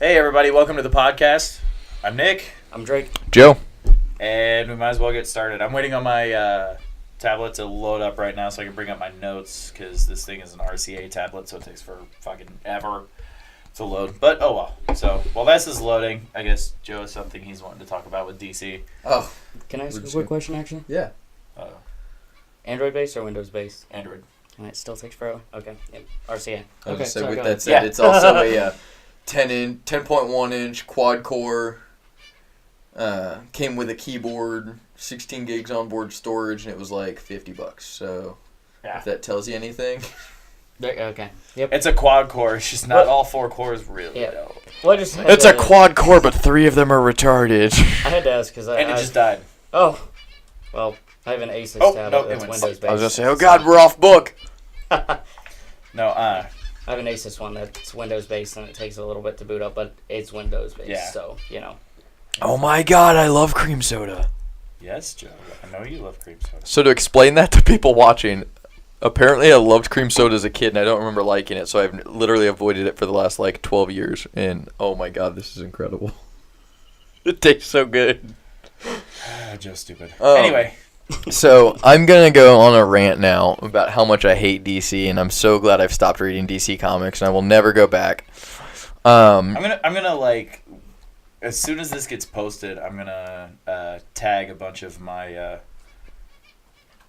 Hey everybody, welcome to the podcast. I'm Nick. I'm Drake. Joe. And we might as well get started. I'm waiting on my tablet to load up right now so I can bring up my notes because this thing is an RCA tablet, so it takes for fucking ever to load. But oh well. So while this is loading, I guess Joe has something he's wanting to talk about with DC. Oh. Can I ask a quick question actually? Yeah. Android based or Windows based? Android. And it still takes forever? Okay. Yep. RCA. I was Okay. just say, sorry, with go that ahead. said, it's also a 10.1 inch quad core. Came with a keyboard, 16 gigs onboard storage, and it was like $50. So if that tells you anything. Okay. Yep. It's a quad core. It's just not all four cores really. Yeah. Though. Well, I just had It's a to- quad core, but 3 of them are retarded. I had to ask because And it just died. Oh. Well, I have an Asus Oh, tablet no, it that's went Windows based. I was gonna say, oh god, we're off book. No, I have an Asus one that's Windows based and it takes a little bit to boot up, but it's Windows based. Yeah. So, you know. Oh my god, I love cream soda. yes, Joe. I know you love cream soda. So to explain that to people watching, apparently I loved cream soda as a kid, and I don't remember liking it, so I've literally avoided it for the last, 12 years, and oh my god, this is incredible. It tastes so good. Joe's stupid. Oh. Anyway. So I'm gonna go on a rant now about how much I hate DC, and I'm so glad I've stopped reading DC comics, and I will never go back. I'm gonna like, as soon as this gets posted, I'm gonna tag a bunch of my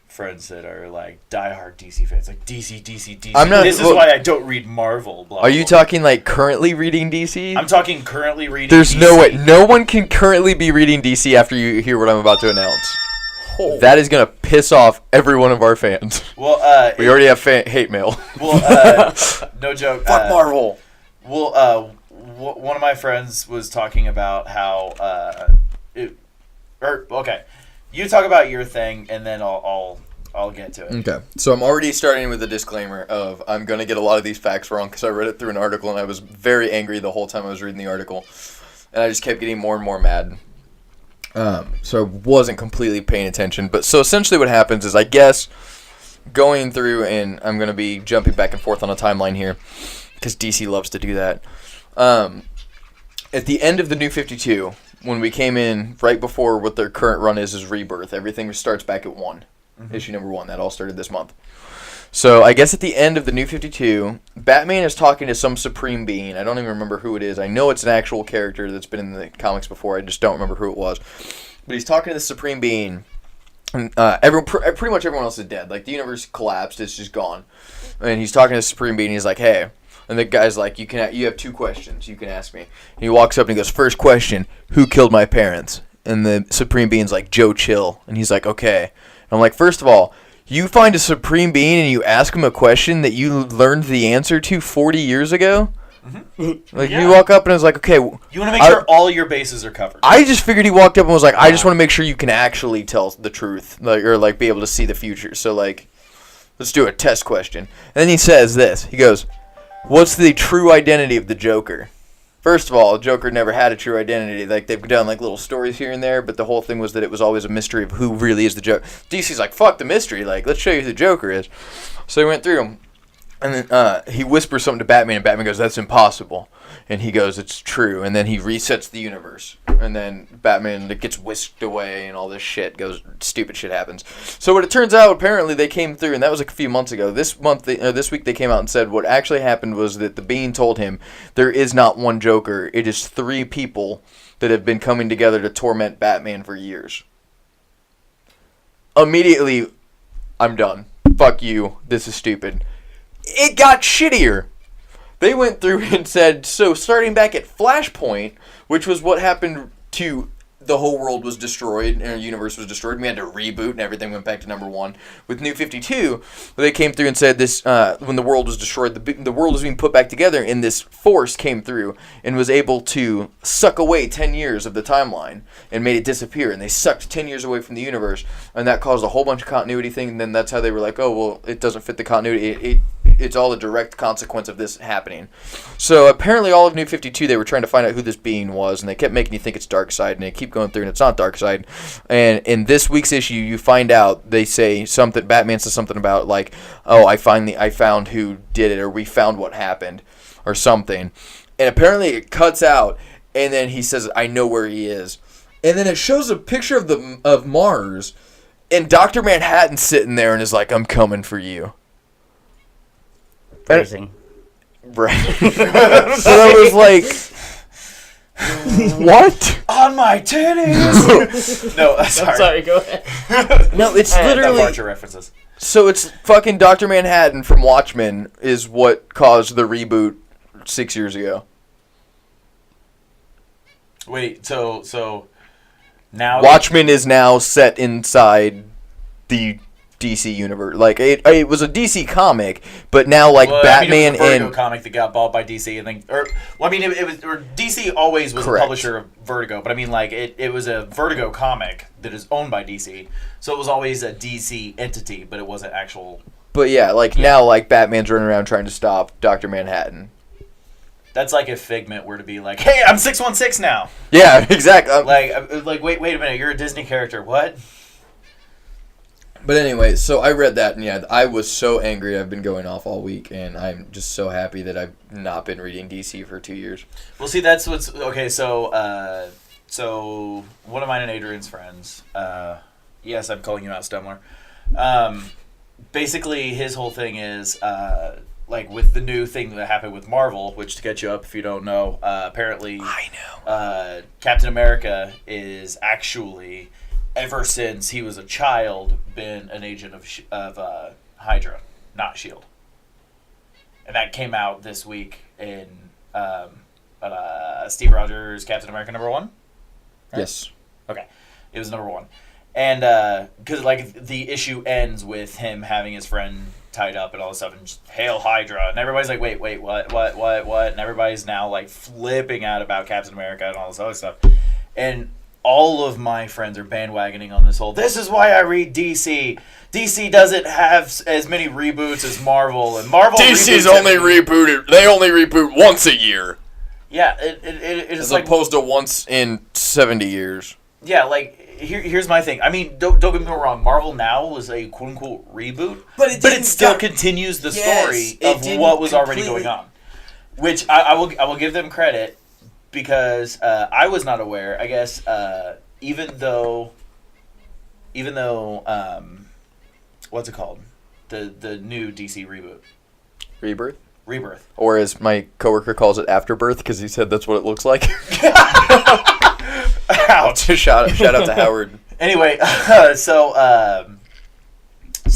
friends that are like diehard DC fans, like DC. This is why I don't read Marvel. Blah, Are you blah. talking like currently reading DC? I'm talking currently reading. There's DC. no way. No one can currently be reading DC after you hear what I'm about to announce. That is gonna piss off every one of our fans. Well, We already have hate mail. Well, no joke. Fuck Marvel. Well, one of my friends was talking about how okay, you talk about your thing, and then I'll get to it. Okay, so I'm already starting with a disclaimer of I'm gonna get a lot of these facts wrong because I read it through an article and I was very angry the whole time I was reading the article, and I just kept getting more and more mad. So I wasn't completely paying attention, but so essentially what happens is I guess going through, and I'm gonna be jumping back and forth on a timeline here because DC loves to do that. At the end of the New 52, when we came in right before what their current run is Rebirth, everything starts back at 1. Mm-hmm. Issue number 1. That all started this month. So I guess at the end of the New 52, Batman is talking to some supreme being. I don't even remember who it is. I know it's an actual character that's been in the comics before. I just don't remember who it was. But he's talking to the supreme being. And pretty much everyone else is dead. Like, the universe collapsed. It's just gone. And he's talking to the supreme being. He's like, hey. And the guy's like, you have 2 questions you can ask me. And he walks up and he goes, first question, who killed my parents? And the supreme being's like, Joe Chill. And he's like, okay. And I'm like, first of all, you find a supreme being and you ask him a question that you learned the answer to 40 years ago? Mm-hmm. Like, yeah. You walk up and it's like, okay. You want to make sure all your bases are covered. I just figured he walked up and was like, I just want to make sure you can actually tell the truth, or be able to see the future. So, let's do a test question. And then he says this. He goes, what's the true identity of the Joker? First of all, Joker never had a true identity. They've done little stories here and there, but the whole thing was that it was always a mystery of who really is the Joker. DC's like, fuck the mystery. Let's show you who the Joker is. So he went through him, and then he whispers something to Batman, and Batman goes, that's impossible. And he goes, it's true. And then he resets the universe. And then Batman gets whisked away, and all this stupid shit happens. So what it turns out, apparently they came through, and that was a few months ago. This week they came out and said what actually happened was that the Being told him there is not one Joker. It is 3 people that have been coming together to torment Batman for years. Immediately, I'm done. Fuck you. This is stupid. It got shittier. They went through and said, so starting back at Flashpoint, which was what happened to the whole world was destroyed, and our universe was destroyed, and we had to reboot, and everything went back to number 1. With New 52, they came through and said this, when the world was destroyed, the world was being put back together, and this force came through and was able to suck away 10 years of the timeline and made it disappear, and they sucked 10 years away from the universe, and that caused a whole bunch of continuity thing, and then that's how they were like, oh, well, it doesn't fit the continuity. It's all a direct consequence of this happening. So apparently all of New 52, they were trying to find out who this being was, and they kept making you think it's Darkseid, and they keep going through, and it's not Darkseid. And in this week's issue, you find out, they say something, Batman says something about, oh, I found who did it, or we found what happened, or something. And apparently it cuts out, and then he says, I know where he is. And then it shows a picture of Mars, and Dr. Manhattan's sitting there and is like, I'm coming for you. Phrasing. Right. So I was like, what? On my titties! No, sorry. I'm sorry, go ahead. No, it's No literally... Archer references. So it's fucking Dr. Manhattan from Watchmen is what caused the reboot 6 years ago. Wait, so now... Watchmen is now set inside the DC universe. Like, it was a DC comic, but now, like, Batman it was a Vertigo and... comic that got bought by DC, and then... it was... Or DC always was Correct. a publisher of Vertigo, but I mean, like, it was a Vertigo comic that is owned by DC, so it was always a DC entity, but it wasn't actual... But yeah, like, now, like, Batman's running around trying to stop Dr. Manhattan. That's like if Figment were to be like, hey, I'm 616 now! Yeah, exactly. Like, wait a minute, you're a Disney character, what? But anyway, so I read that, and yeah, I was so angry. I've been going off all week, and I'm just so happy that I've not been reading DC for 2 years. Well, see, that's what's... Okay, so one of mine and Adrian's friends, yes, I'm calling you out, Stumler, basically his whole thing is, like, with the new thing that happened with Marvel, which, to get you up if you don't know, apparently... I know. Captain America is actually... ever since he was a child, been an agent of Hydra, not S.H.I.E.L.D. And that came out this week in Steve Rogers' Captain America #1? Right? Yes. Okay. It was #1. And, because, like, the issue ends with him having his friend tied up and all this stuff, and just, Hail Hydra. And everybody's like, wait, what? And everybody's now, like, flipping out about Captain America and all this other stuff. And... all of my friends are bandwagoning on this whole, this is why I read DC. DC doesn't have as many reboots as Marvel, and Marvel DC's reboots only rebooted. They only reboot once a year. Yeah, it is As like... opposed to once in 70 years. Yeah, like, here's my thing. I mean, don't get me wrong. Marvel now was a quote-unquote reboot, but it still continues the story of what was already going on. Which I will give them credit. Because I was not aware, I guess, even though, what's it called? The new DC reboot. Rebirth. Or as my coworker calls it, Afterbirth, because he said that's what it looks like. Ouch. Shout out to Howard. Anyway, so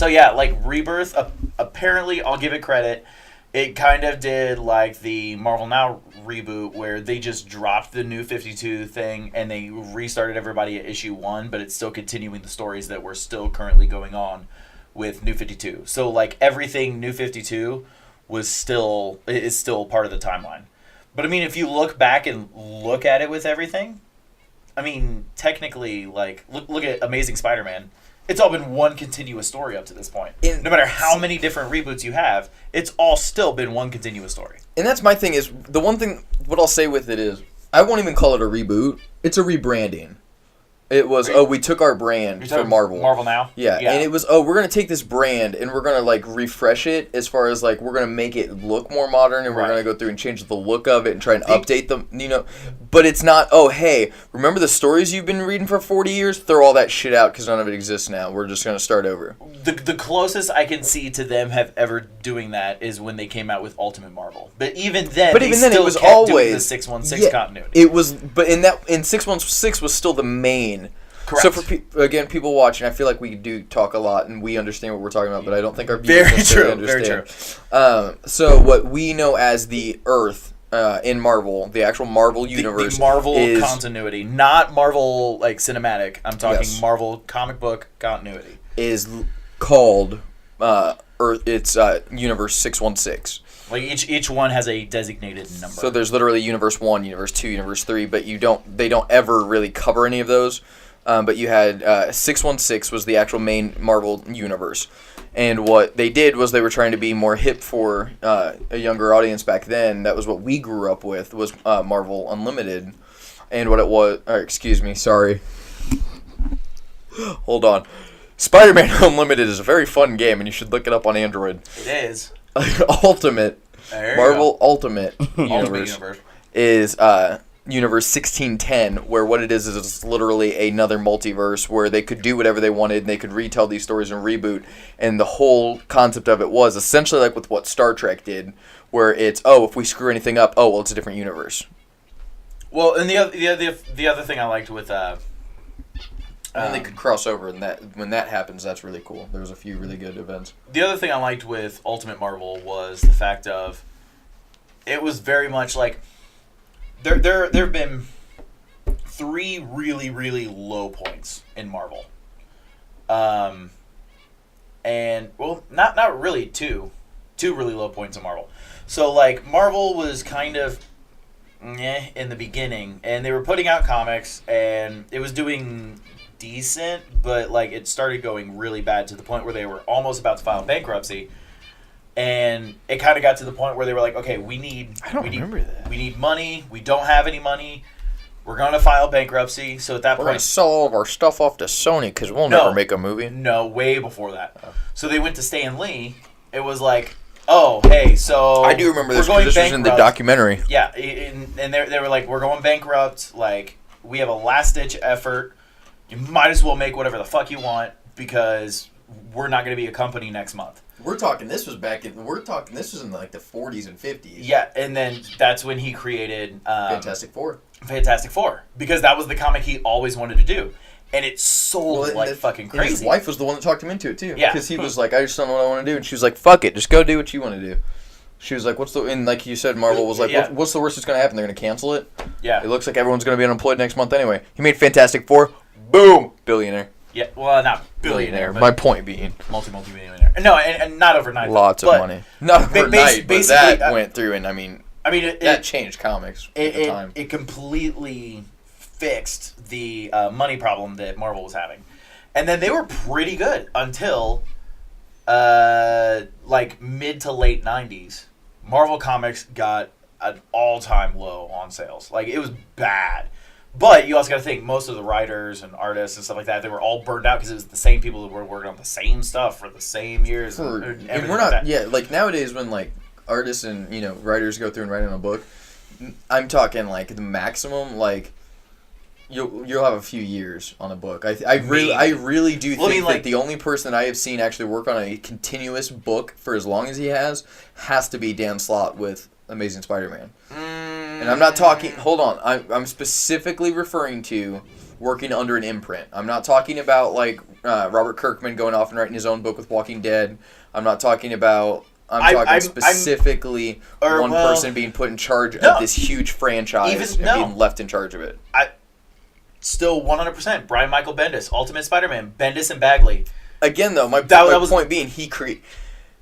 yeah, like Rebirth, apparently, I'll give it credit. It kind of did like the Marvel Now reboot where they just dropped the New 52 thing and they restarted everybody at issue 1, but it's still continuing the stories that were still currently going on with New 52. So like everything New 52 is still part of the timeline. But I mean, if you look back and look at it with everything, I mean, technically, like look at Amazing Spider-Man. It's all been one continuous story up to this point. No matter how many different reboots you have, it's all still been one continuous story. And that's my thing is, the one thing, what I'll say with it is, I won't even call it a reboot. It's a rebranding. It was, we took our brand for Marvel. Marvel Now? Yeah, and it was, we're going to take this brand and we're going to, like, refresh it as far as, like, we're going to make it look more modern and we're going to go through and change the look of it and try and update them, you know. But it's not, hey, remember the stories you've been reading for 40 years? Throw all that shit out because none of it exists now. We're just going to start over. The closest I can see to them have ever doing that is when they came out with Ultimate Marvel. But even then, it was kept always doing the 616 continuity. It was, but in 616 was still the main. Correct. So for people watching, I feel like we do talk a lot and we understand what we're talking about, but I don't think our viewers necessarily understand. Very true. So what we know as the Earth in Marvel, the actual Marvel universe, the Marvel continuity, not Marvel like cinematic. I'm talking Marvel comic book continuity. Is called Earth. It's Universe 616. Like each one has a designated number. So there's literally Universe 1, Universe 2, Universe 3, but they don't ever really cover any of those. But you had 616 was the actual main Marvel universe. And what they did was they were trying to be more hip for a younger audience back then. That was what we grew up with, was Marvel Unlimited. And what it was... excuse me, sorry. Hold on. Spider-Man Unlimited is a very fun game, and you should look it up on Android. It is. Ultimate. Marvel Ultimate Universe. is Universe 1610, where what it is it's literally another multiverse where they could do whatever they wanted and they could retell these stories and reboot. And the whole concept of it was essentially like with what Star Trek did, where it's, if we screw anything up, it's a different universe. Well, and the other thing I liked with and they could cross over, and when that happens, that's really cool. There was a few really good events. The other thing I liked with Ultimate Marvel was the fact of it was very much like there have been 3 really, really low points in Marvel. And well, not really 2 really low points in Marvel. So like Marvel was kind of in the beginning, and they were putting out comics, and it was doing decent, but like it started going really bad to the point where they were almost about to file bankruptcy, and it kind of got to the point where they were like, okay, we need money. We don't have any money. We're going to file bankruptcy. So at that we're point, going to sell all of our stuff off to Sony because we'll never make a movie. No, way before that. Oh. So they went to Stan Lee. It was like, oh, hey, so I do remember this because this was in the documentary. Yeah, and they were like, we're going bankrupt. Like, we have a last-ditch effort. You might as well make whatever the fuck you want because we're not going to be a company next month. We're talking. This was This was in like the 40s and 50s. Yeah, and then that's when he created Fantastic Four. Fantastic Four, because that was the comic he always wanted to do, and it sold fucking crazy. His wife was the one that talked him into it too. Yeah, because he was like, I just don't know what I want to do, and she was like, fuck it, just go do what you want to do. She was like, and like you said, Marvel was like, what's the worst that's going to happen? They're going to cancel it? Yeah. It looks like everyone's going to be unemployed next month anyway. He made Fantastic Four. Boom! Billionaire. Yeah, well, not billionaire. My point being. Multi-millionaire. No, and not overnight. Lots of money. Not overnight, but that went through, and that changed comics at the time. It completely fixed the money problem that Marvel was having. And then they were pretty good until like mid to late 90s. Marvel Comics got an all-time low on sales. Like, it was bad. But you also got to think, most of the writers and artists and stuff like that, they were all burned out because it was the same people that were working on the same stuff for the same years. And we're not, like nowadays when like artists and writers go through and write on a book, I'm talking like the maximum, like you'll have a few years on a book. I really do think that the only person that I have seen actually work on a continuous book for as long as he has to be Dan Slott with Amazing Spider-Man. And I'm not talking, hold on, I'm specifically referring to working under an imprint. I'm not talking about like Robert Kirkman going off and writing his own book with Walking Dead. I'm not talking about, I'm talking specifically one person being put in charge of this huge franchise being left in charge of it. Still 100%, Brian Michael Bendis, Ultimate Spider-Man, Bendis and Bagley. Again though, my point being,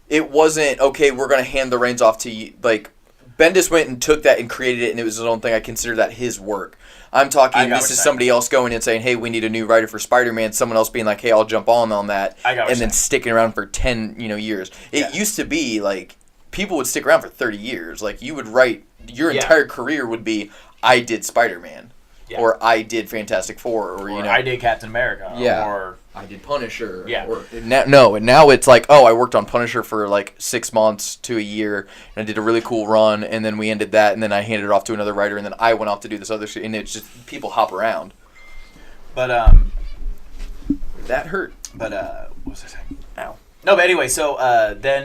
it wasn't, okay, we're going to hand the reins off to you, like, Bendis went and took that and created it, and it was his own thing. I consider that his work. I'm talking, this is somebody else going and saying, hey, we need a new writer for Spider-Man. Someone else being like, hey, I'll jump on that. And then sticking around for 10 years. It used to be, like, people would stick around for 30 years. Like, you would write, your entire career would be, I did Spider-Man. Yeah. Or I did Fantastic Four. Or I did Captain America. Yeah. Or I did Punisher. Yeah. Now it's like, I worked on Punisher for like 6 months to a year, and I did a really cool run, and then we ended that, and then I handed it off to another writer, and then I went off to do this other shit, and it's just, people hop around. But, that hurt. But, what was I saying? Ow. No, but anyway, so, everybody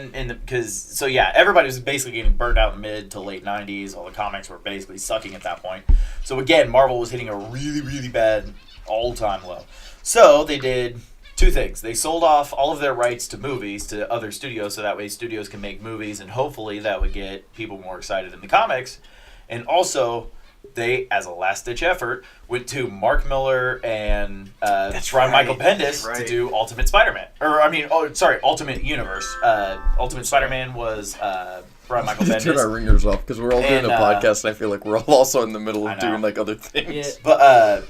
was basically getting burned out in the mid to late 90s. All the comics were basically sucking at that point. So again, Marvel was hitting a really, really bad all-time low. So they did 2 things. They sold off all of their rights to movies to other studios, so that way studios can make movies, and hopefully that would get people more excited in the comics. And also, they, as a last-ditch effort, went to Mark Miller and Brian Michael Bendis to do Ultimate Spider-Man. Ultimate Universe. Ultimate Spider-Man was Brian Michael Bendis. Turn our ringers off, because we're all doing a podcast, and I feel like we're all also in the middle of doing like other things. Yeah. But,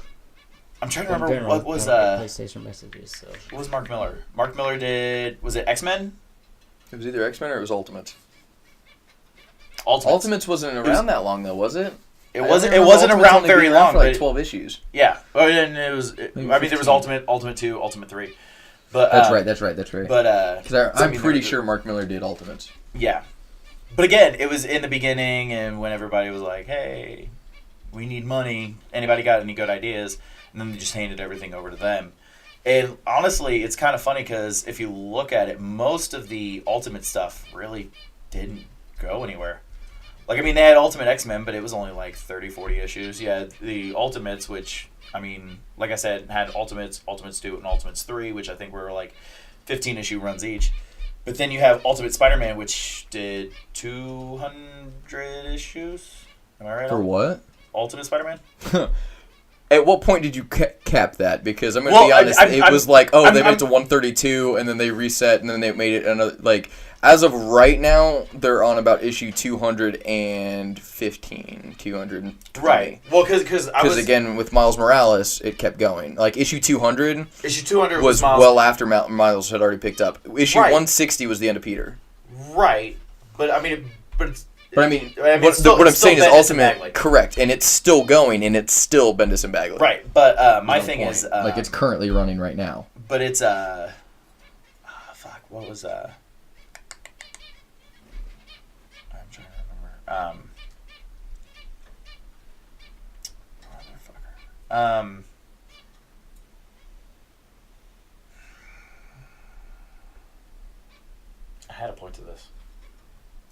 I'm trying to remember what was PlayStation messages. So. What was Mark Miller? Mark Miller did, was it X-Men? It was either X-Men or it was Ultimates. Ultimates wasn't around that long though, was it? It wasn't around very long. For like 12 issues. Yeah. And it was. There was Ultimate 2, Ultimate 3. But that's right. But because I'm pretty sure Mark Miller did Ultimates. Yeah. But again, it was in the beginning, and when everybody was like, "Hey, we need money. Anybody got any good ideas?" And then they just handed everything over to them. And honestly, it's kind of funny because if you look at it, most of the Ultimate stuff really didn't go anywhere. Like, I mean, they had Ultimate X-Men, but it was only like 30, 40 issues. You had the Ultimates, which, I mean, like I said, had Ultimates, Ultimates 2, and Ultimates 3, which I think were like 15-issue runs each. But then you have Ultimate Spider-Man, which did 200 issues. Am I right? For what? Ultimate Spider-Man? At what point did you cap that? Because I'm going to be honest, it was like, they made it to 132, and then they reset, and then they made it another, like, as of right now, they're on about issue 215, 220. Right. Well, because again, with Miles Morales, it kept going. Like, issue 200 was Miles. well after Miles had already picked up. Issue 160 was the end of Peter. Right. But, I mean, what I'm saying is Ultimate, correct, and it's still going, and it's still Bendis and Bagley. Right, but my thing is... like, it's currently running right now. But it's, what was, I'm trying to remember. I had a point to this.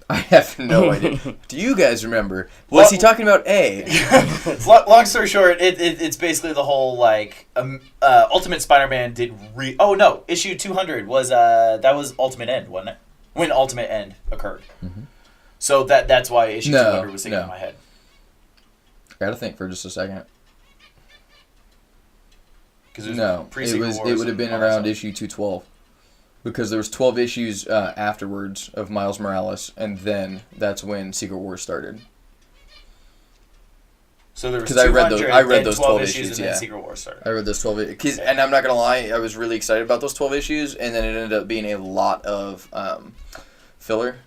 I have no idea. Do you guys remember? Was he talking about A? Long story short, it's basically the whole, like, Ultimate Spider-Man did oh, no, issue 200 was, that was Ultimate End, wasn't it? When Ultimate End occurred. Mm-hmm. So that's why issue 200 was sticking in my head. I gotta think for just a second. It would have been around issue 212. Because there was 12 issues afterwards of Miles Morales, and then that's when Secret Wars started. So there was 200, I read those 12 issues, and yeah. then Secret Wars started. I read those 12 issues. And I'm not going to lie, I was really excited about those 12 issues, and then it ended up being a lot of filler.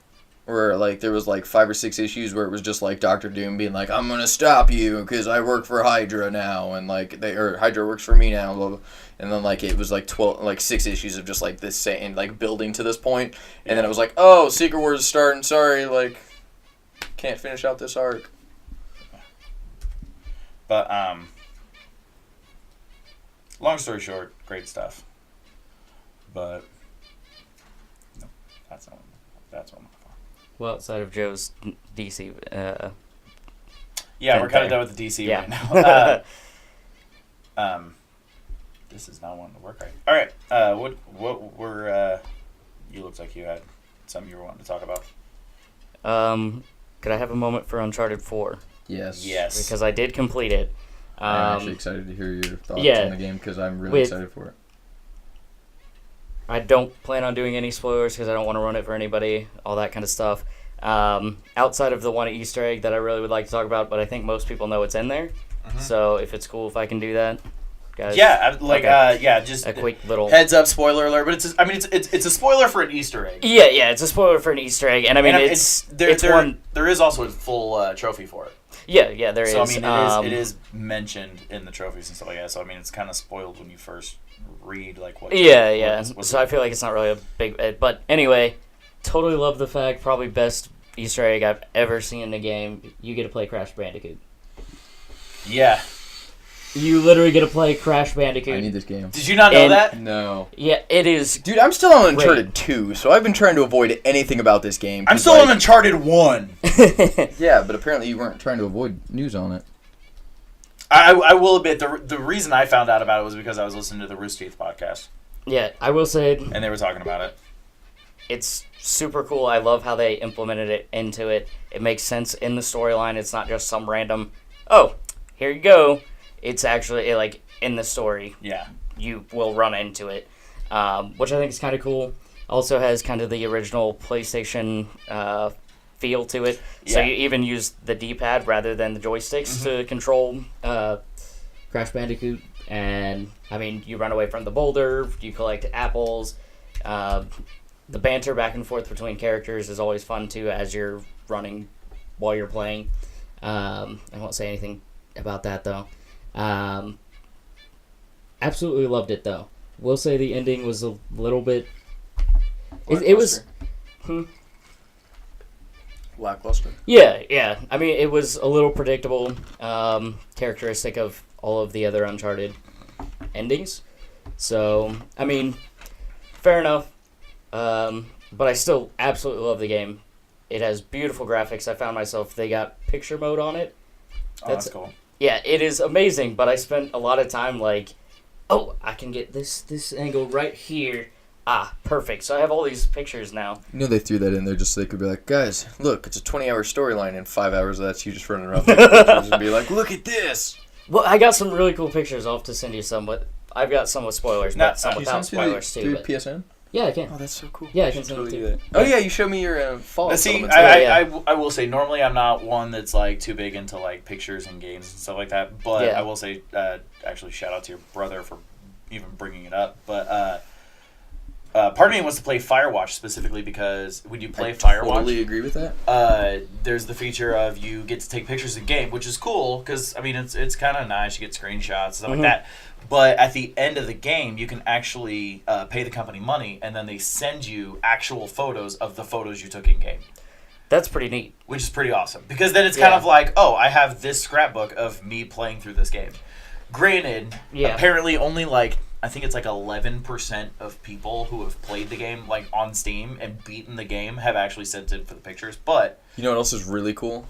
Where, like, there was, like, 5 or 6 issues where it was just, like, Dr. Doom being like, I'm going to stop you because I work for Hydra now, and, like, Hydra works for me now, blah, blah. And then, like, it was, like, 6 issues of just, like, this saying, like, building to this point. And then it was like, oh, Secret Wars is starting, sorry, like, can't finish out this arc. But, long story short, great stuff. But, no, that's not my fault. Well, outside of Joe's DC, yeah, we're kind of done with the DC right now. This is not wanting to work right. All right, what were you looked like you had something you were wanting to talk about. Could I have a moment for Uncharted 4? Yes. Because I did complete it. I'm actually excited to hear your thoughts on the game because I'm really excited for it. I don't plan on doing any spoilers because I don't want to ruin it for anybody, all that kind of stuff. Outside of the one Easter egg that I really would like to talk about, but I think most people know it's in there. Mm-hmm. So if it's cool if I can do that, guys. Yeah, just a quick little heads up, spoiler alert. But it's a spoiler for an Easter egg. Yeah, it's a spoiler for an Easter egg, and I mean there is also a full trophy for it. Yeah, there is. So I mean, it is mentioned in the trophies and stuff like that. So I mean, it's kind of spoiled when you first read like what. Yeah. So I feel like it's not really a big, but anyway, totally love the fact. Probably best Easter egg I've ever seen in a game. You get to play Crash Bandicoot. Yeah. You literally get to play Crash Bandicoot. I need this game. Did you not know that? No. Yeah, it is. Dude, I'm still on Uncharted 2, so I've been trying to avoid anything about this game. I'm still on Uncharted 1. Yeah, but apparently you weren't trying to avoid news on it. I will admit, the reason I found out about it was because I was listening to the Rooster Teeth podcast. Yeah, I will say... And they were talking about it. It's super cool. I love how they implemented it into it. It makes sense in the storyline. It's not just some random, oh, here you go. It's actually, like, in the story. Yeah. You will run into it, which I think is kind of cool. Also has kind of the original PlayStation feel to it. Yeah. So you even use the D-pad rather than the joysticks to control Crash Bandicoot. And, I mean, you run away from the boulder, you collect apples. The banter back and forth between characters is always fun, too, as you're running while you're playing. I won't say anything about that, though. Absolutely loved it, though. Will say the ending was a little bit... It was... lackluster. Yeah. I mean, it was a little predictable, characteristic of all of the other Uncharted endings. So, I mean, fair enough. But I still absolutely love the game. It has beautiful graphics. I found myself, they got picture mode on it. That's cool. Yeah, it is amazing, but I spent a lot of time like, oh, I can get this angle right here. Ah, perfect. So I have all these pictures now. You know they threw that in there just so they could be like, guys, look, it's a 20-hour storyline, and 5 hours of that's you just running around taking pictures and be like, look at this. Well, I got some really cool pictures. I'll have to send you some, but I've got some with spoilers, but some without spoilers too. But... PSN? Yeah, I can. Oh, that's so cool. Yeah, I can send it to you. Oh, yeah, you showed me your fall. See, I will say, normally I'm not one that's, like, too big into, like, pictures and games and stuff like that, but I will say, actually, shout out to your brother for even bringing it up, but, part of me wants to play Firewatch specifically because when you play Firewatch... I totally agree with that. There's the feature of you get to take pictures of the game, which is cool because, I mean, it's kind of nice. You get screenshots, stuff like that. But at the end of the game, you can actually pay the company money, and then they send you actual photos of the photos you took in-game. That's pretty neat. Which is pretty awesome. Because then it's kind of like, oh, I have this scrapbook of me playing through this game. Granted, apparently only, like, I think it's like 11% of people who have played the game, like, on Steam and beaten the game have actually sent in for the pictures, but... You know what else is really cool?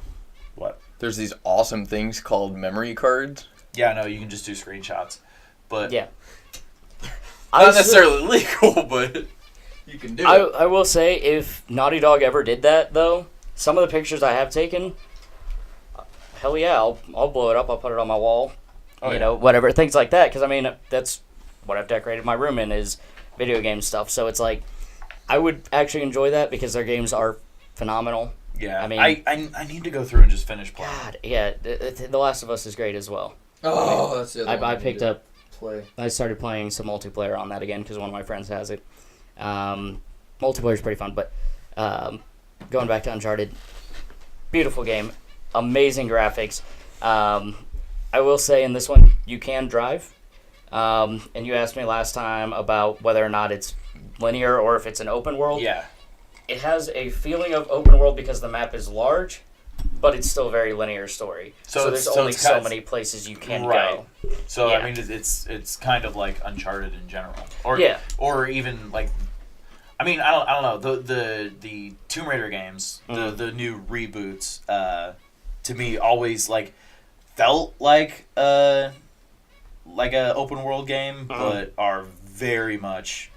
What? There's these awesome things called memory cards. Yeah, no, you can just do screenshots. But... Yeah. Not necessarily legal, but you can do it. I will say, if Naughty Dog ever did that, though, some of the pictures I have taken, hell yeah, I'll blow it up, I'll put it on my wall, you know, whatever, things like that, because, I mean, that's... what I've decorated my room in is video game stuff. So it's like, I would actually enjoy that because their games are phenomenal. Yeah, I mean, I need to go through and just finish playing. God, yeah, The Last of Us is great as well. Oh, that's the other one. I picked up. Play. I started playing some multiplayer on that again because one of my friends has it. Multiplayer is pretty fun, but going back to Uncharted, beautiful game, amazing graphics. I will say in this one you can drive. And you asked me last time about whether or not it's linear or if it's an open world. Yeah. It has a feeling of open world because the map is large, but it's still a very linear story. So there's only so many places you can go. So, I mean, it's kind of like Uncharted in general. Or even, like... I mean, I don't know. The Tomb Raider games, the new reboots, to me always, like, felt like... like a open world game, but are very much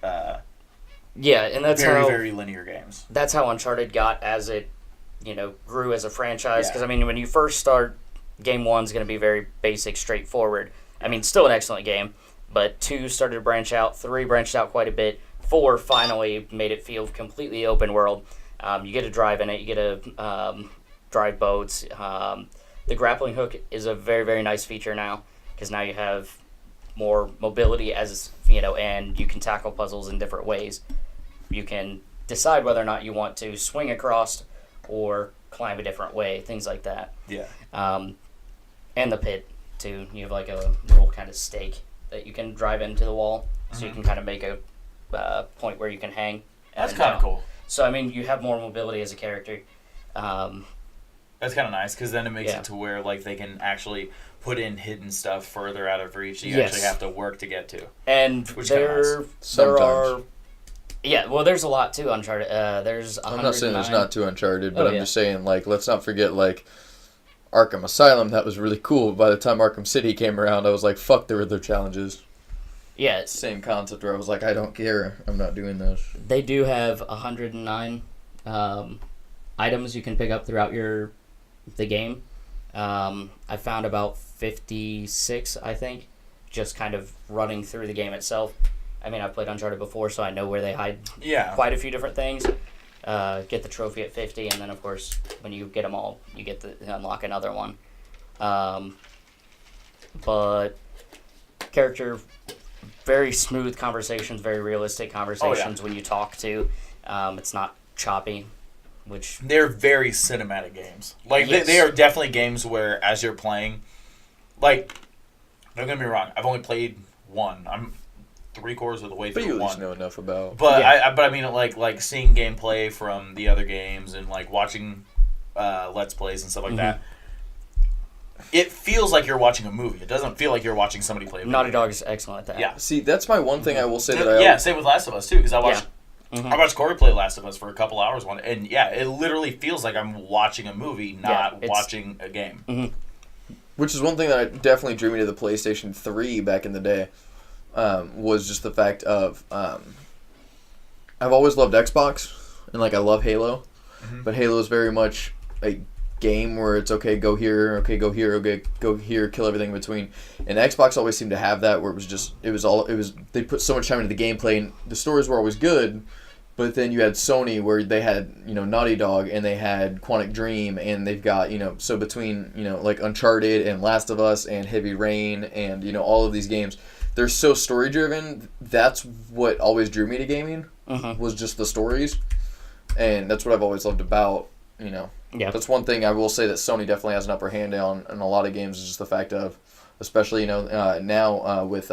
and that's very linear games. That's how Uncharted got as it, grew as a franchise. Because I mean, when you first start, game 1's going to be very basic, straightforward. I mean, still an excellent game, but 2 started to branch out, 3 branched out quite a bit, 4 finally made it feel completely open world. You get to drive in it, you get to drive boats. The grappling hook is a very, very nice feature now, because now you have more mobility and you can tackle puzzles in different ways. You can decide whether or not you want to swing across or climb a different way, things like that. Yeah. And the pit, too. You have like a little kind of stake that you can drive into the wall, so you can kind of make a point where you can hang. That's kind of cool. So, I mean, you have more mobility as a character. That's kind of nice, because then it makes it to where, like, they can actually put in hidden stuff further out of reach that you actually have to work to get to. And there are... Yeah, well, there's a lot, too, Uncharted. There's 109. I'm not saying there's not too Uncharted, but I'm just saying, like, let's not forget, like, Arkham Asylum. That was really cool. By the time Arkham City came around, I was like, fuck the Riddler challenges. Yeah. Same concept where I was like, I don't care. I'm not doing those. They do have 109 items you can pick up throughout the game. I found about 56, I think, just kind of running through the game itself. I mean, I've played Uncharted before, so I know where they hide quite a few different things. Get the trophy at 50, and then, of course, when you get them all, you get to unlock another one. But character, very smooth conversations, very realistic conversations when you talk to. It's not choppy. Which they're very cinematic games. Like, they are definitely games where, as you're playing, like, don't get me wrong, I've only played one. I'm 3/4 of the way through one. But you at least know enough about. But I mean, like seeing gameplay from the other games and like watching Let's Plays and stuff like that. It feels like you're watching a movie. It doesn't feel like you're watching somebody play a video. Naughty Dog is excellent at that. Yeah. See, that's my one thing I will say same with Last of Us too, because I watched Corey play Last of Us for a couple hours and it literally feels like I'm watching a movie, not watching a game. Which is one thing that definitely drew me to the PlayStation 3 back in the day, was just the fact of I've always loved Xbox, and like I love Halo, but Halo is very much a game where it's okay, go here, okay, go here, okay, go here, kill everything in between. And Xbox always seemed to have that, where they put so much time into the gameplay, and the stories were always good. But then you had Sony, where they had, Naughty Dog, and they had Quantic Dream, and they've got, so between, like Uncharted and Last of Us and Heavy Rain and, all of these games, they're so story-driven. That's what always drew me to gaming, was just the stories. And that's what I've always loved about, Yeah. That's one thing I will say that Sony definitely has an upper hand on in a lot of games, is just the fact of, especially, now with...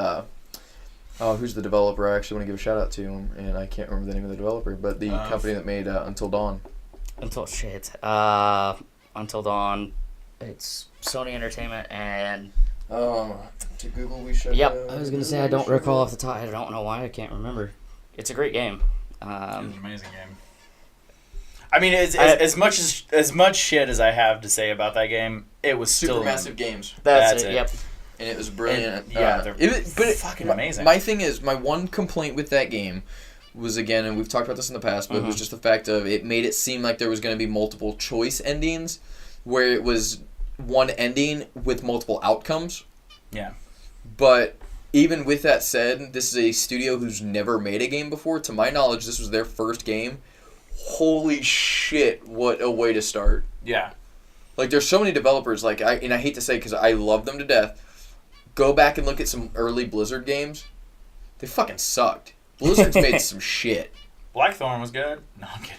who's the developer? I actually want to give a shout out to him, and I can't remember the name of the developer, but the company that made Until Dawn. Until Dawn, it's Sony Entertainment and... To Google we should... Yep, I was going to say I don't recall off the top. I don't know why I can't remember. It's a great game. It's an amazing game. I mean, as much shit as I have to say about that game, it was still Supermassive Games. That's it. Yep. And it was brilliant. They're fucking amazing. My thing is, my one complaint with that game was, again, and we've talked about this in the past, but it was just the fact of it made it seem like there was going to be multiple choice endings, where it was one ending with multiple outcomes. Yeah. But even with that said, this is a studio who's never made a game before. To my knowledge, this was their first game. Holy shit, what a way to start. Yeah. Like, there's so many developers, I hate to say because I love them to death. Go back and look at some early Blizzard games. They fucking sucked. Blizzard's made some shit. Blackthorn was good. No, I'm kidding.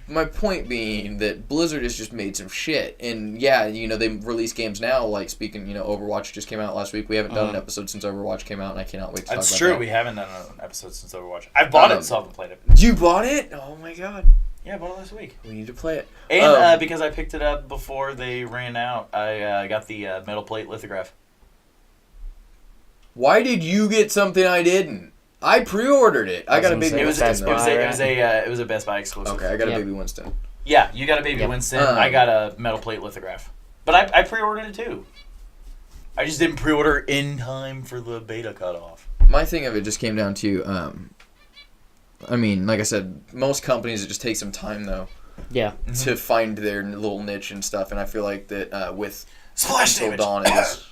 My point being that Blizzard has just made some shit. And yeah, they release games now, like speaking, Overwatch just came out last week. We haven't done an episode since Overwatch came out, and I cannot wait to talk about that. That's true, we haven't done an episode since Overwatch. I bought it, so I haven't played it. You bought it? Oh my god. Yeah, I bought it last week. We need to play it. And because I picked it up before they ran out, I got the metal plate lithograph. Why did you get something I didn't? I pre-ordered it. I got a Baby Winston. It was a Best Buy exclusive. Okay, I got a Baby Winston. Yeah, you got a Baby Winston. I got a metal plate lithograph. But I pre-ordered it too. I just didn't pre-order in time for the beta cutoff. My thing of it just came down to, I mean, like I said, most companies, it just takes some time, though. Yeah. To find their little niche and stuff, and I feel like that with Splash Until Dawn, it was...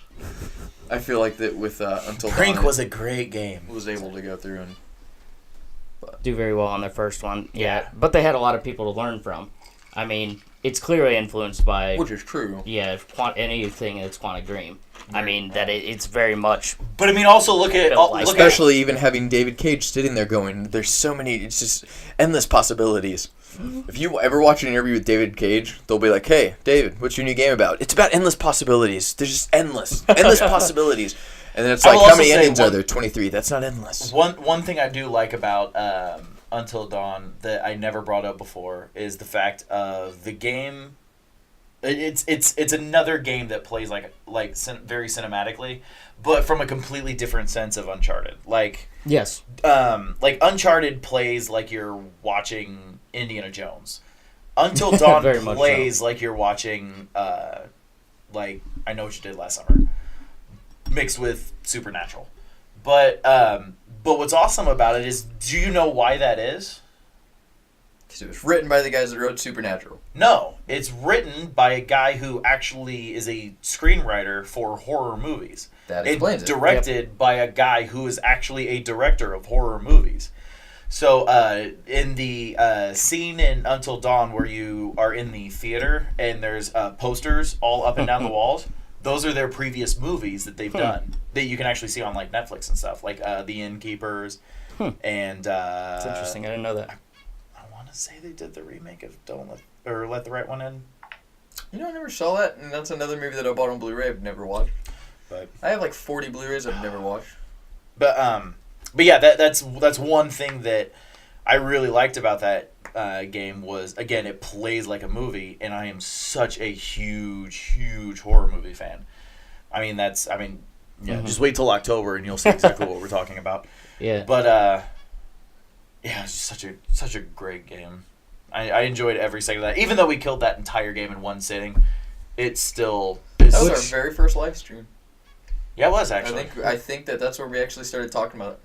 I feel like that with Until Brink Dawn... was a great game. Was able to go through and... do very well on their first one. Yeah. But they had a lot of people to learn from. I mean, it's clearly influenced by... Which is true. Yeah, anything that's Quantic Dream. I mean, that it's very much... But I mean, also look at... Especially even having David Cage sitting there going, there's so many... It's just endless possibilities. If you ever watch an interview with David Cage, they'll be like, hey, David, what's your new game about? It's about endless possibilities. There's just endless possibilities. And then it's like, how many endings are there? 23. That's not endless. One thing I do like about Until Dawn that I never brought up before is the fact of the game. It's another game that plays very cinematically, but from a completely different sense of Uncharted. Yes. Uncharted plays like you're watching Indiana Jones. Until Dawn plays like you're watching I Know What You Did Last Summer, mixed with Supernatural. But what's awesome about it is, do you know why that is? Because it was written by the guys that wrote Supernatural. No, it's written by a guy who actually is a screenwriter for horror movies. That explains it. It's directed by a guy who is actually a director of horror movies. So in the scene in Until Dawn where you are in the theater and there's posters all up and down the walls, those are their previous movies that they've done that you can actually see on Netflix and stuff, like The Innkeepers. And that's interesting. I didn't know that. I want to say they did the remake of Let the Right One In. I never saw that, and that's another movie that I bought on Blu-ray I've never watched. But I have 40 Blu-rays I've never watched. But yeah, that's one thing that I really liked about that game was, again, it plays like a movie, and I am such a huge horror movie fan. I mean, just wait till October and you'll see exactly what we're talking about. Yeah. But, yeah, it's just such a great game. I enjoyed every second of that. Even though we killed that entire game in one sitting, it still is. That was our very first live stream. Yeah, it was, actually. I think that's where we actually started talking about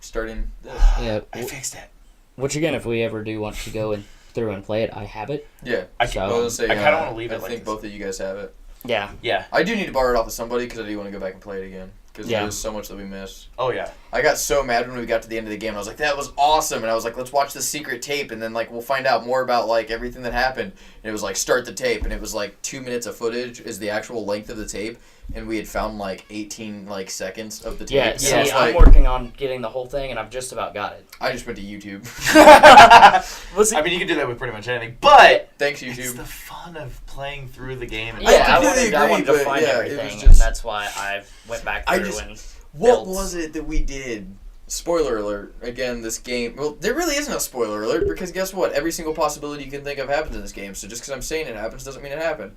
starting this. Yeah. I fixed it. Which, again, if we ever do want to go through and play it, I have it. Yeah. I So- kind of want to leave it like I think this. both of you guys have it. Yeah. Yeah. I do need to borrow it off of somebody because I do want to go back and play it again. Because Yeah. there's so much that we missed. Oh, yeah. I got so mad when we got to the end of the game. I was like, that was awesome. And I was like, let's watch the secret tape. And then, like, we'll find out more about, like, everything that happened. And it was like, start the tape. And it was like 2 minutes of footage is the actual length of the tape. And we had found, like, 18, like, seconds of the tape. Yeah, And see, I was I'm like, working on getting the whole thing, and I've just about got it. I just went to YouTube. I mean, you can do that with pretty much anything, but Thanks, it's YouTube. the fun of playing through the game. And Yeah, I completely wanted to agree, find but yeah, it everything, was and just- that's why I went back through and What built. was it that we did? Spoiler alert. Again, this game... Well, there really isn't a spoiler alert, because guess what? Every single possibility you can think of happens in this game, so just because I'm saying it happens doesn't mean it happened.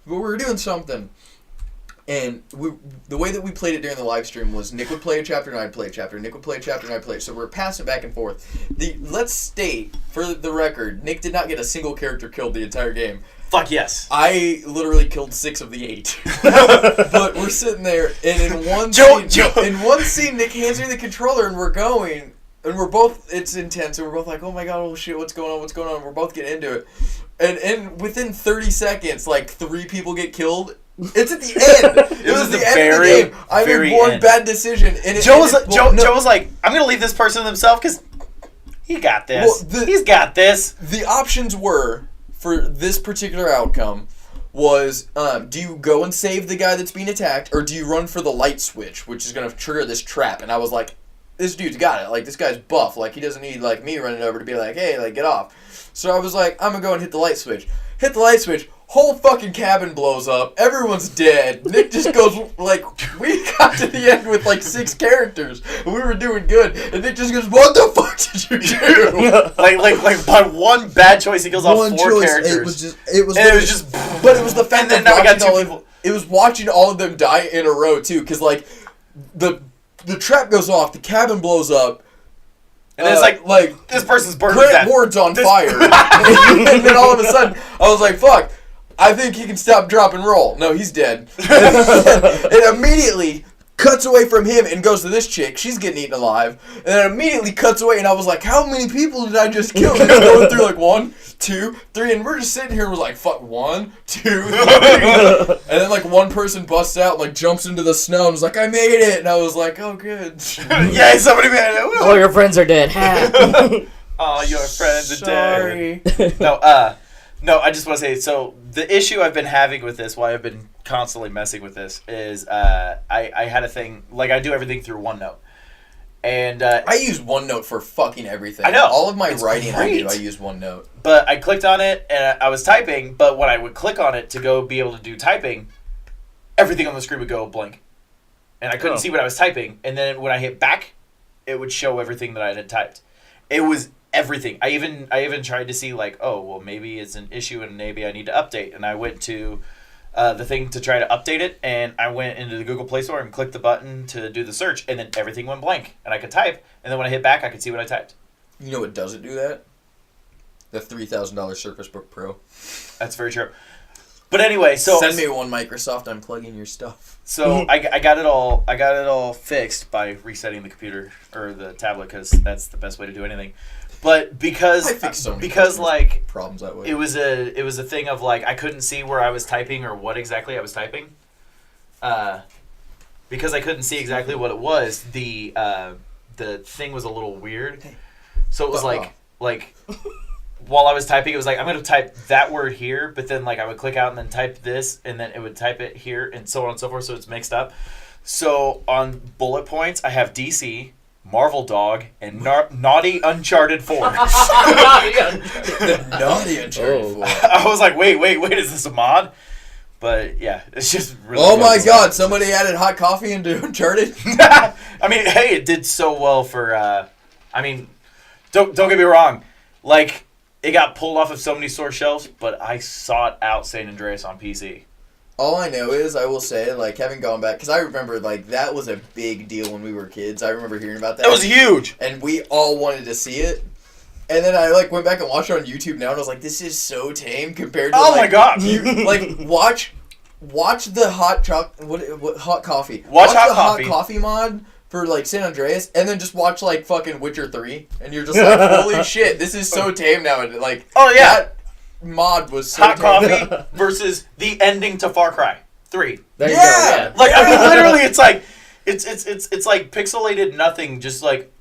But we were doing something. And the way that we played it during the live stream was Nick would play a chapter and I'd play a chapter. Nick would play a chapter and I'd play it. So we're passing back and forth. Let's state, for the record, Nick did not get a single character killed the entire game. Fuck yes. I literally killed 6 of the 8. But we're sitting there, and in one scene, Nick hands me the controller, and we're going, and we're both, it's intense, and we're both like, oh my god, oh shit, what's going on? We're both getting into it. And within 30 seconds, like, 3 people get killed. It's at the end. It was the end of the game. I made one bad decision. And Joe was like, I'm going to leave this person to himself because he got this. Well, He's got this. The options were, for this particular outcome, was do you go and save the guy that's being attacked, or do you run for the light switch, which is going to trigger this trap? And I was like, this dude's got it. Like, this guy's buff. Like, he doesn't need, like, me running over to be like, hey, like, get off. So I was like, I'm going to go and hit the light switch. Hit the light switch. Whole fucking cabin blows up. Everyone's dead. Nick just goes, like, we got to the end with, like, 6 characters. And we were doing good. And Nick just goes, what the fuck did you do? like by one bad choice, he kills off 4 characters. It was just, but it was the fact that now we got 2 people. It was watching all of them die in a row, too. Because, like, the trap goes off, the cabin blows up. And then it's like, this person's burned to Grant death. Ward's on fire. And then all of a sudden, I was like, fuck, I think he can stop, drop, and roll. No, he's dead. It immediately cuts away from him and goes to this chick. She's getting eaten alive. And then immediately cuts away, and I was like, how many people did I just kill? And it's going through like 1, 2, 3, and we're just sitting here and we're like, fuck, 1, 2, 3. And then like one person busts out and like jumps into the snow and was like, I made it. And I was like, oh, good. Yeah, somebody made it. All your friends are dead. All your friends are Sorry. dead. No, I just want to say, so the issue I've been having with this, why I've been constantly messing with this, is I had a thing, like I do everything through OneNote. And I use OneNote for fucking everything. I know. All of my It's writing great. I use OneNote. But I clicked on it, and I was typing, but when I would click on it to go be able to do typing, everything on the screen would go blank. And I couldn't see what I was typing. And then when I hit back, it would show everything that I had typed. It was everything. I even tried to see, like, oh, well, maybe it's an issue and maybe I need to update. And I went to the thing to try to update it, and I went into the Google Play Store and clicked the button to do the search, and then everything went blank. And I could type, and then when I hit back, I could see what I typed. You know what doesn't do that? The $3,000 Surface Book Pro. That's very true. But anyway, so send me one, Microsoft. I'm plugging your stuff. So I got it all fixed by resetting the computer or the tablet, because that's the best way to do anything. But because like problems that way. It was a thing of like I couldn't see where I was typing or what exactly I was typing. Because I couldn't see exactly what it was, the thing was a little weird. So it was like while I was typing, it was like, I'm going to type that word here, but then like I would click out and then type this, and then it would type it here, and so on and so forth, so it's mixed up. So on bullet points, I have DC, Marvel Dog, and Naughty Uncharted 4. The Naughty Uncharted 4. I was like, wait, is this a mod? But yeah, it's just really oh my god, somebody added hot coffee into Uncharted? I mean, hey, it did so well for, I mean, don't get me wrong, like, it got pulled off of so many store shelves, but I sought out San Andreas on PC. All I know is, I will say, like, having gone back, because I remember, like, that was a big deal when we were kids. I remember hearing about that. It was huge! And we all wanted to see it. And then I, like, went back and watched it on YouTube now, and I was like, this is so tame compared to, Oh my god! like, watch the hot coffee. Watch the hot coffee mod for, like, San Andreas, and then just watch, like, fucking Witcher 3, and you're just like, holy shit, this is so tame now. And, like, oh yeah! That mod was so hot tame. coffee versus the ending to Far Cry 3. There you go, yeah. Like, I mean, literally, it's like, it's like pixelated nothing, just like...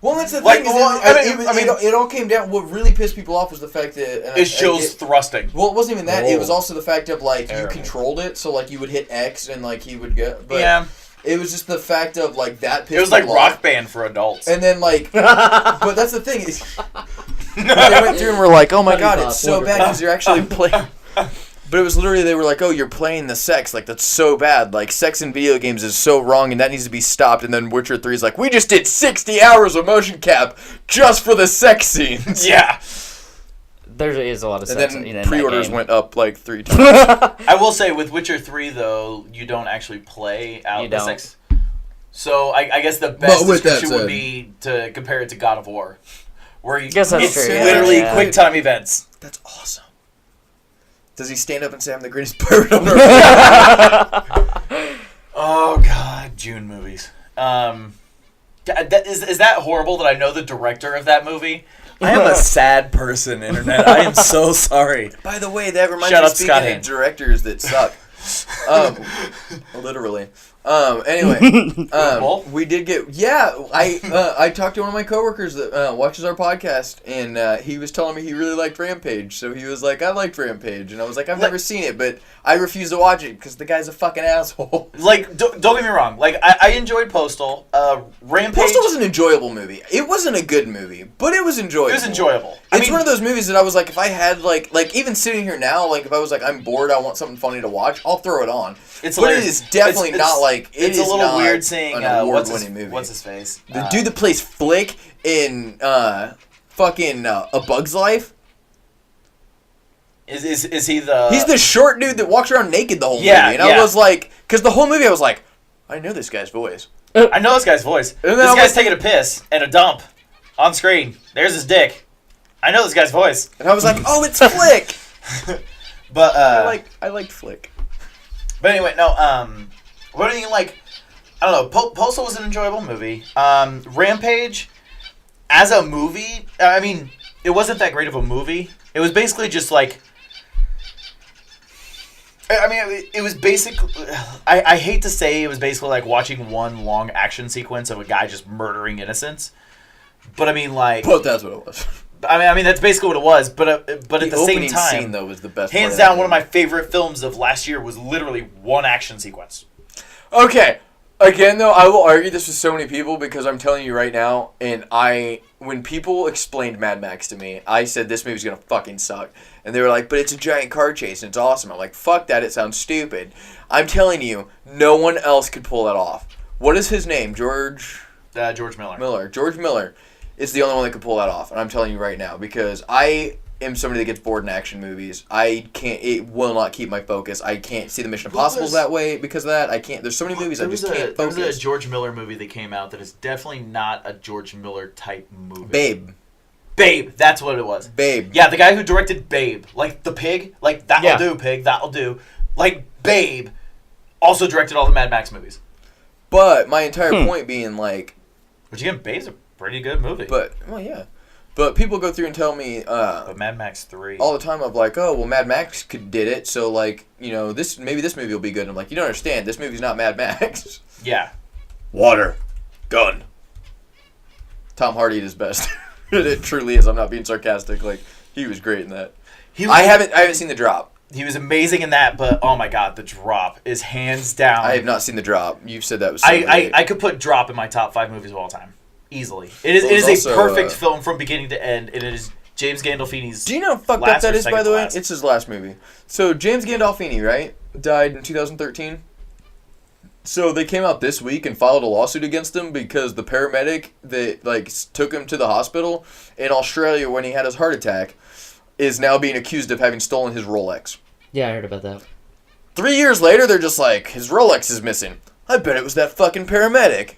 Well, that's the Like, thing. It all came down. What really pissed people off was the fact that it shows thrusting. Well, it wasn't even that. Whoa. It was also the fact of like Terrible. you controlled it, so like you would hit X and like he would go. But Yeah. It was just the fact of like that. Pissed It was like people Rock off. Band for adults. And then like, but that's the thing is, they went through and were like, "Oh my god, it's so bad because you're actually playing." But it was literally, they were like, oh, you're playing the sex. Like, that's so bad. Like, sex in video games is so wrong, and that needs to be stopped. And then Witcher 3 is like, we just did 60 hours of motion cap just for the sex scenes. Yeah. There is a lot of And sex then in pre-orders that game. went up like 3 times. I will say, with Witcher 3, though, you don't actually play out You the don't. sex. So, I guess the best But with that description would said- be to compare it to God of War. Where you, Guess that's it's true, yeah, literally yeah. quick time events. That's awesome. Does he stand up and say, I'm the greatest pirate on earth? Oh, God. June movies. Is that horrible that I know the director of that movie? I am a sad person, Internet. I am so sorry. By the way, that reminds Shut me, up, speaking Scott of Hand. directors that suck. Literally. Anyway, we did get, I talked to one of my coworkers that watches our podcast, and he was telling me he really liked Rampage, so he was like, I liked Rampage, and I was like, I've never seen it, but I refuse to watch it, because the guy's a fucking asshole. Like, don't get me wrong. Like, I enjoyed Postal. Rampage... Postal was an enjoyable movie. It wasn't a good movie, but it was enjoyable. It was enjoyable. It's one of those movies that I was like, if I had, like even sitting here now, like, if I was like, I'm bored, I want something funny to watch, I'll throw it on. It's but it hilarious. is definitely It's not like, it's a little weird seeing an what's award-winning movie. what's his face? The dude that plays Flick in fucking A Bug's Life. Is he the... He's the short dude that walks around naked the whole movie. Yeah, And I was like, because the whole movie I was like, I know this guy's voice. I know this guy's voice. And then This I'm guy's like- taking a piss and a dump on screen. There's his dick. I know this guy's voice. And I was like, oh, it's Flick. But I liked Flick. But anyway, no. What do you like? I don't know. Postal was an enjoyable movie. Rampage, as a movie, I mean, it wasn't that great of a movie. It was basically just like. I mean, it was basically. I hate to say it was basically like watching one long action sequence of a guy just murdering innocents. But I mean, like. But that's what it was. I mean, that's basically what it was. But at the same opening time, scene, though, was the best. hands part down, of one of that my favorite films of last year was literally one action sequence. movie. Okay. Again, though, I will argue this with so many people because I'm telling you right now, and when people explained Mad Max to me, I said this movie's gonna fucking suck. And they were like, but it's a giant car chase and it's awesome. I'm like, fuck that, it sounds stupid. I'm telling you, no one else could pull that off. What is his name? George Miller. George Miller is the only one that could pull that off. And I'm telling you right now, because I am somebody that gets bored in action movies. It will not keep my focus. I can't see the Mission Impossibles that way because of that. I can't. There's so many movies I just can't focus. There was a George Miller movie that came out that is definitely not a George Miller type movie. Babe, that's what it was. Babe. Yeah, the guy who directed Babe, like the pig, like that'll Yeah. do, pig, that'll do. Like Babe, also directed all the Mad Max movies. But my entire point being like, Which again, Babe's a pretty good movie. But people go through and tell me But Mad Max 3. all the time of like, oh well, Mad Max did it, so like this maybe this movie will be good. And I'm like, you don't understand. This movie's not Mad Max. Yeah. Water, gun. Tom Hardy did his best. It truly is. I'm not being sarcastic. Like he was great in that. I haven't seen The Drop. He was amazing in that, but oh my god, The Drop is hands down. I have not seen The Drop. You've said that was. I could put Drop in my top 5 movies of all time, easily. It is also, a perfect film from beginning to end, and it is James Gandolfini's. Do you know how fucked up last that or is? By second the to way, last. it's his last movie. So James Gandolfini, right, died in 2013. So they came out this week and filed a lawsuit against him because the paramedic that took him to the hospital in Australia when he had his heart attack is now being accused of having stolen his Rolex. Yeah, I heard about that. 3 years later, they're just like, his Rolex is missing. I bet it was that fucking paramedic.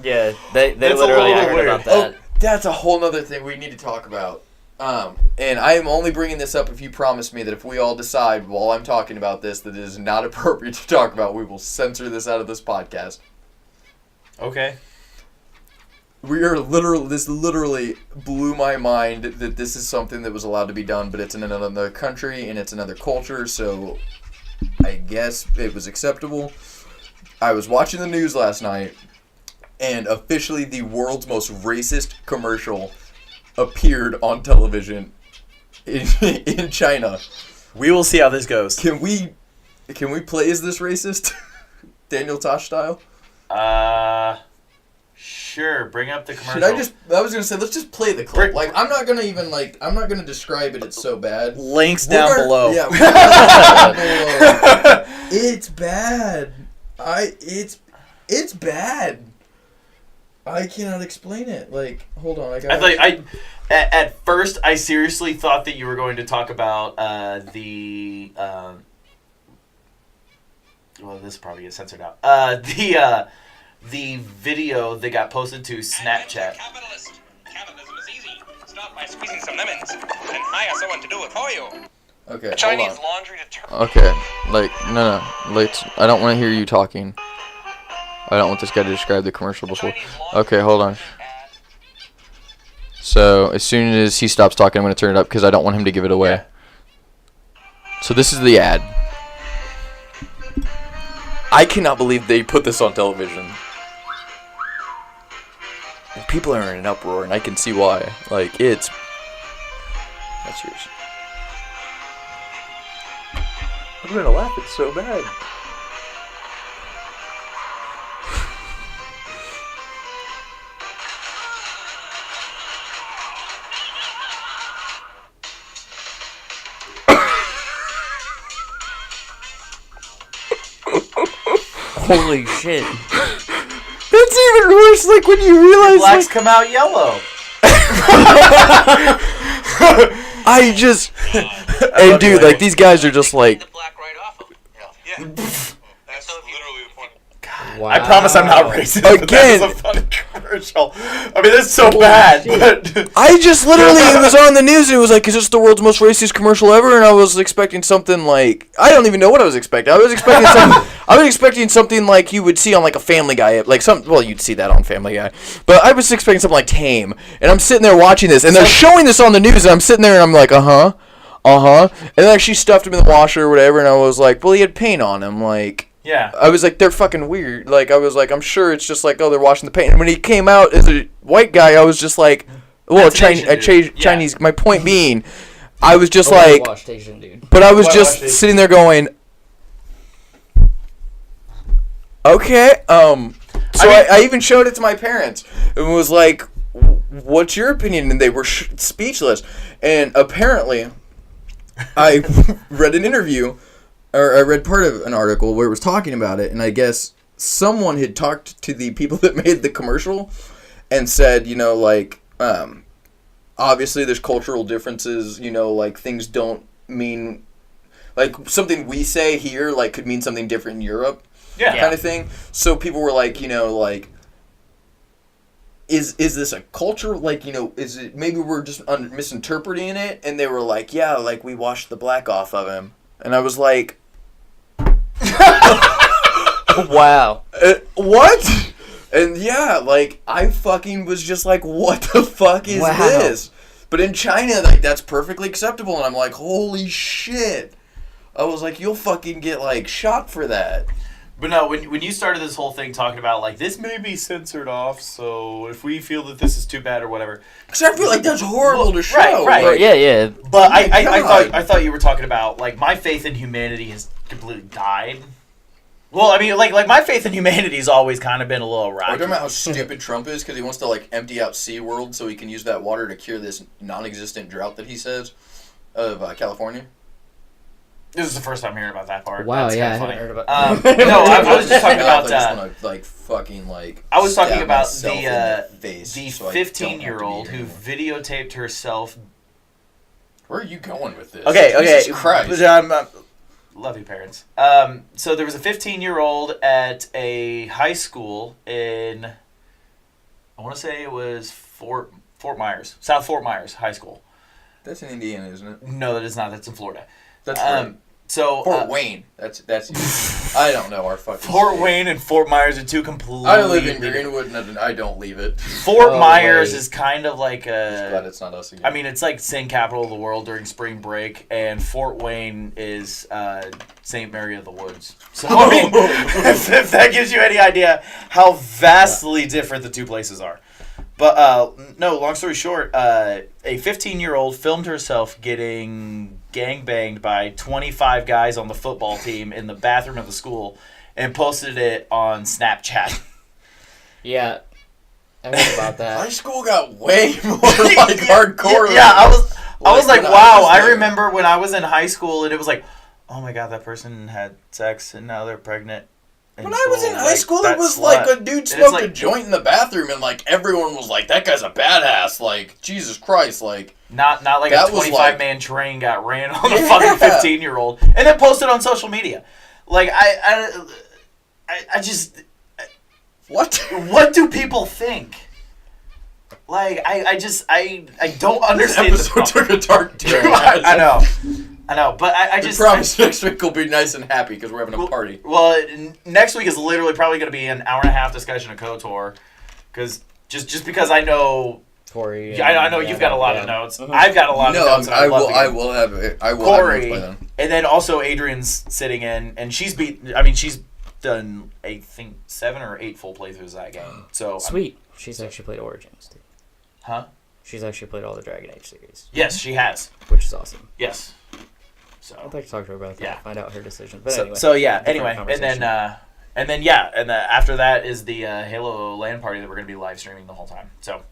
Yeah, they literally, I heard about that. Oh, that's a whole nother thing we need to talk about. And I am only bringing this up if you promise me that if we all decide while I'm talking about this that it is not appropriate to talk about, we will censor this out of this podcast. Okay. This literally blew my mind that this is something that was allowed to be done, but it's in another country and it's another culture, so I guess it was acceptable. I was watching the news last night, and officially the world's most racist commercial appeared on television in China. We will see how this goes. Can we play Is This Racist? Daniel Tosh style? Sure. Bring up the commercial. I was going to say, let's just play the clip. I'm not going to describe it. It's so bad. Links down below. Yeah. Down below. It's bad. It's bad. I cannot explain it. Hold on. At first, I seriously thought that you were going to talk about the. Well, this probably gets censored out. The video that got posted to Snapchat. Capitalism is easy. Start by squeezing some lemons, then hire someone to do it for you. Okay. The Chinese laundry detergent. Okay. No. I don't want to hear you talking. I don't want this guy to describe the commercial before. Okay, hold on. So, as soon as he stops talking, I'm going to turn it up because I don't want him to give it away. Yeah. So, this is the ad. I cannot believe they put this on television. And people are in an uproar, and I can see why. That's yours. I'm going to laugh. It's so bad. Holy shit. That's even worse, when you realize, Blacks come out yellow. I just... Hey, dude, these guys are just The black right off of it. Yeah. That's literally the point. Wow. I promise I'm not racist. Again. But that is a funny commercial. I mean, this is so bad. But I just literally, it was on the news, and it was is this the world's most racist commercial ever? And I was expecting something I don't even know what I was expecting. I was expecting something like you would see on a Family Guy, you'd see that on Family Guy. But I was expecting something like Tame. And I'm sitting there watching this, and they're showing this on the news, and I'm sitting there, and I'm like, uh-huh. And then she stuffed him in the washer or whatever, and I was like, well, he had paint on him, yeah. I was like, they're fucking weird. I was like, I'm sure it's just they're washing the paint. And when he came out as a white guy, I was just like, well, Chinese. My point being, I was just Washed Asian dude. but I was just sitting there going, okay. I even showed it to my parents and was like, what's your opinion? And they were speechless. And apparently, I read an interview. Or I read part of an article where it was talking about it, and I guess someone had talked to the people that made the commercial and said, obviously there's cultural differences, things don't mean, something we say here, could mean something different in Europe, kind of thing. So people were like, is this a culture, is it, maybe we're just misinterpreting it? And they were like, yeah, we washed the black off of him. And I was like... Wow. What? And yeah, I fucking was just like, what the fuck is this? But in China, that's perfectly acceptable. And I'm like, holy shit. I was like, you'll fucking get, shot for that. But no, when you started this whole thing talking about, this may be censored off, so if we feel that this is too bad or whatever. Because I feel like that's horrible to show. Right. Yeah. But I thought you were talking about, my faith in humanity has completely died. Well, I mean, my faith in humanity has always kind of been a little rocky. Are you talking about how stupid Trump is because he wants to, empty out SeaWorld so he can use that water to cure this non-existent drought that he says of California? This is the first time hearing about that part. Wow, That's yeah, I kinda haven't funny. heard about No, I was just talking about. I just want to like fucking like. I was talking stab about myself in the face the so I don't have to be 15-year-old here who anymore. videotaped herself. Where are you going with this? Okay, Jesus Christ. But, love you, parents. So there was a 15-year-old at a high school in, I want to say it was Fort Myers, South Fort Myers High School. That's in Indiana, isn't it? No, that is not. That's in Florida. That's right. So Fort Wayne. That's. I don't know our fucking. Fort state. Wayne and Fort Myers are two completely. I live in Greenwood, and I don't leave it. Fort Oh, Myers wait. is kind of like Just glad a. it's not us again. I mean, it's like St. Capital of the world during spring break, and Fort Wayne is St. Mary of the Woods. So, I mean, if that gives you any idea how vastly different the two places are. But, no, long story short, a 15-year-old filmed herself getting gangbanged by 25 guys on the football team in the bathroom of the school and posted it on Snapchat. Yeah, I heard about high that. school got way more like hardcore. Yeah, I was like, when wow. was I there. remember when I was in high school, and it was like, oh my god, that person had sex, and now they're pregnant. When I was in high Like, school, that it was slut. like a dude And it's smoked like- a joint in the bathroom, and like everyone was like, "That guy's a badass!" Like Jesus Christ, like Not like That a was 25-man train got ran on a Yeah. fucking 15-year-old, and then posted on social media. Like I just, what? what do people think? Like I don't understand. This episode took a dark turn. I know, but I I just promise next week will be nice and happy because we're having a party. Well, next week is literally probably going to be an hour and a half discussion of KOTOR, because just because I know. Corey. Yeah, I know you've got a lot of notes. Mhm. I've got a lot of No, notes. and I'd love to I get- will have notes by Corey, then. and then also Adrian's sitting in, and she's done I think 7 or 8 full playthroughs of that game. So Sweet. She's actually played Origins, too. huh? She's actually played all the Dragon Age series, Yes, she has. which is awesome. Yes. I'd So like to talk to her about that. Yeah. Find out her decision. But so, anyway. so yeah. different Anyway, conversation. and then yeah, and after that is the Halo LAN party that we're gonna be live streaming the whole time. So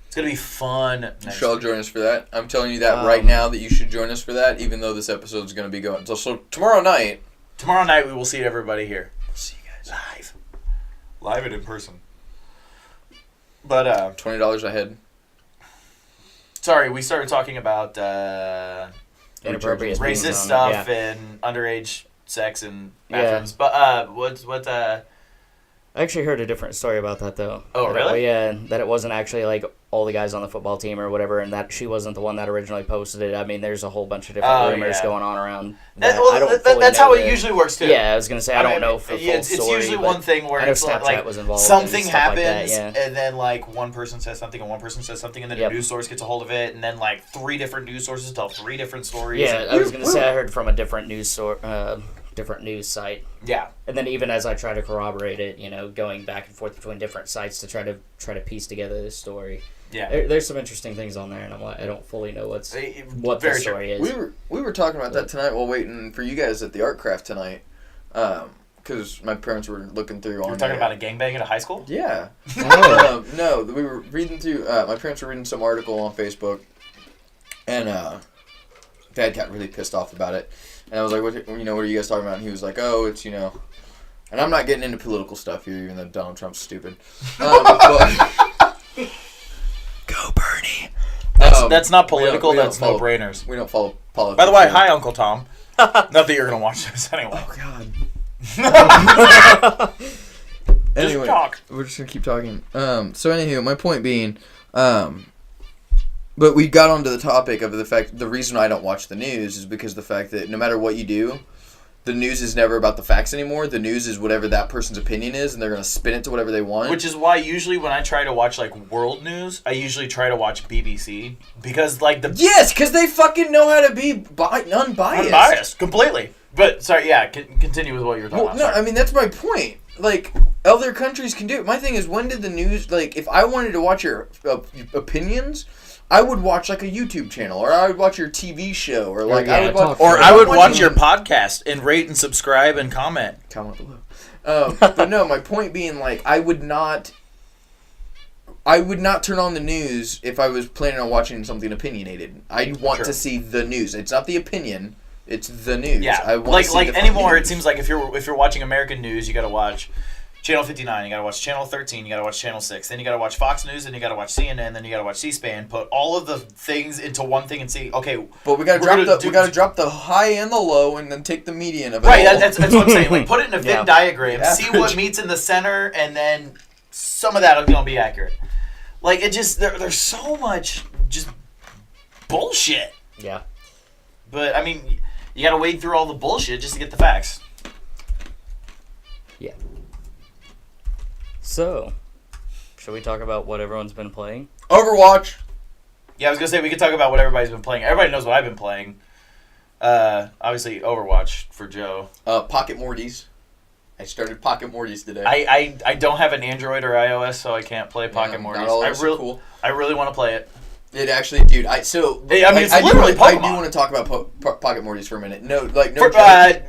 it's gonna be fun. You next should all week. join us for that. I'm telling you that right now that you should join us for that, even though this episode is going to be going. So tomorrow night. Tomorrow night we will see everybody here. See you guys. Live and in person. But $20 a head. sorry, we started talking about Inappropriate racist things on- stuff yeah. and underage sex and Yeah. bathrooms. But what I actually heard a different story about that, though. Oh, really? Yeah, that it wasn't actually, like, all the guys on the football team or whatever, and that she wasn't the one that originally posted it. I mean, there's a whole bunch of different rumors yeah. going on around. That's how it usually works too. Yeah, I was going to say, I don't mean, know for full it's story. usually but one thing where I know it's Snapchat like was involved something and stuff like happens, that, yeah. and then like one person says something and one person says something, and then Yep. a news source gets a hold of it, and then like 3 different news sources tell 3 different stories. Yeah, and- I was going to say I heard from a different news different news site. yeah. And then even as I try to corroborate it, going back and forth between different sites to try to piece together this story. Yeah. There's some interesting things on there, and I don't fully know what the Very story is. We were talking about that tonight while waiting for you guys at the art craft tonight. Because my parents were looking through on We're talking there. about a gangbang at a high school. Yeah. Oh. No, we were reading through. My parents were reading some article on Facebook, and Dad got really pissed off about it. And I was like, "What are you guys talking about?" And he was like, "Oh, it's And I'm not getting into political stuff here, even though Donald Trump's stupid. But go Bernie. That's not we don't- political. we don't That's follow- no-brainers. We don't follow politics. By the way, here. hi Uncle Tom. Not that you're gonna watch this anyway. Oh God. Just Anyway, talk. we're just gonna keep talking. So anywho, my point being, but we got onto the topic of the reason I don't watch the news is because the fact that no matter what you do, the news is never about the facts anymore. The news is whatever that person's opinion is, and they're gonna spin it to whatever they want. Which is why usually when I try to watch like world news, I usually try to watch BBC because like the yes, because they fucking know how to be unbiased. unbiased completely. But sorry, yeah, continue with what you were talking Well, about. no, I mean that's my point. Like other countries can do it. My thing is, when did the news if I wanted to watch your opinions, I would watch like a YouTube channel, or I would watch your TV show, or like I would watch, Or if I I'm would watch watching- your podcast and rate and subscribe and comment. comment below. But no, my point being, like, I would not turn on the news if I was planning on watching something opinionated. I want Sure. to see the news. It's not the opinion. It's the news. Yeah, I want like to see the anymore. news. It seems like if you're watching American news, you got to watch Channel 59, you got to watch Channel 13, you got to watch Channel 6, then you got to watch Fox News, then you got to watch CNN, then you got to watch C-SPAN. Put all of the things into one thing and see. Okay, but we got to drop the high and the low, and then take the median of it. Right, all. that's what I'm saying. Like, put it in a Venn diagram, Yeah. see what meets in the center, and then some of that is gonna be accurate. Like, it just there's so much just bullshit. Yeah. But I mean, you got to wade through all the bullshit just to get the facts. Yeah. So, should we talk about what everyone's been playing? Overwatch. Yeah, I was gonna say we could talk about what everybody's been playing. Everybody knows what I've been playing. Obviously Overwatch for Joe. Pocket Mortys. I started Pocket Mortys today. I don't have an Android or iOS, so I can't play Pocket Mortys. Not all those are cool. I really want to play it. It actually, dude. It's literally Pokemon. I do want to talk about Pocket Mortys for a minute.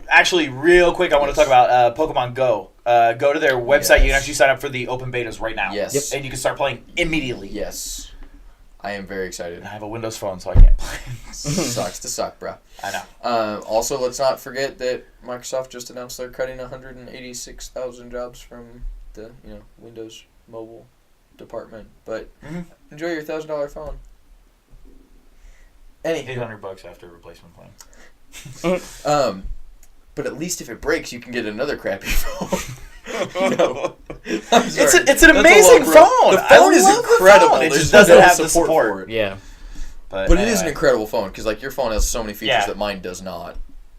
Actually, real quick, I want to talk about Pokemon Go. Go to their website. Yes. You can actually sign up for the open betas right now. Yes. Yep. And you can start playing immediately. Yes. I am very excited. I have a Windows phone, so I can't play. Sucks to suck, bro. I know. Also, let's not forget that Microsoft just announced they're cutting 186,000 jobs from the Windows mobile department. But enjoy your $1,000 phone. $800 after replacement plan. But at least if it breaks, you can get another crappy phone. No. It's an amazing phone. The phone is incredible. It just doesn't have the support for it. Yeah. But anyway. It is an incredible phone because your phone has so many features that mine does not,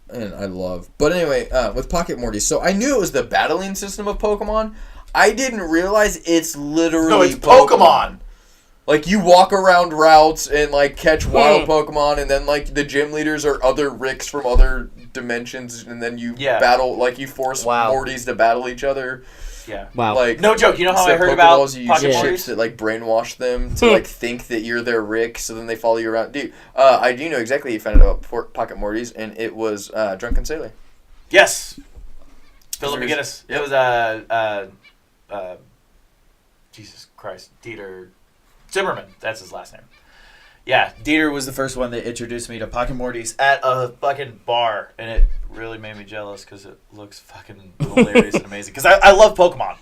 and I love. But anyway, with Pocket Mortys, so I knew it was the battling system of Pokemon. I didn't realize it's literally Pokemon. Like, you walk around routes and catch wild Pokemon, and then the gym leaders are other Ricks from other dimensions, and then you battle. You force Mortys to battle each other. Yeah. Wow. No joke. You know how I heard about you Pocket use Mortys? chips that brainwash them to think that you're their Rick, so then they follow you around. Dude, I do know exactly how you found out about Pocket Mortys, and it was Drunken Sailor. Yes. Philip McGinnis. Yep. It was Jesus Christ, Dieter Zimmerman. That's his last name. Yeah, Dieter was the first one that introduced me to Pocket Mortys at a fucking bar, and it really made me jealous because it looks fucking hilarious and amazing. Because I love Pokemon.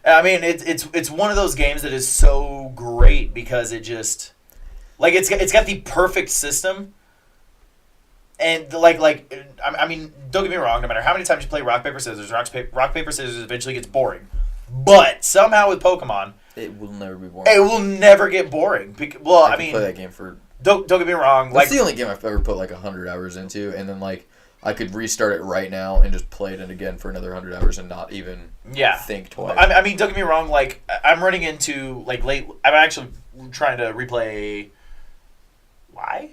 I mean, it's one of those games that is so great because it just it's got the perfect system. And I mean, don't get me wrong. No matter how many times you play rock paper scissors, rock paper scissors eventually gets boring. But somehow with Pokemon, it will never be boring. It will never get boring. Well, I mean, play that game for. Don't get me wrong. That's the only game I've ever put 100 hours into, and then I could restart it right now and just play it again for another 100 hours and not even think twice. I mean, don't get me wrong. I'm running into late. I'm actually trying to replay. Y?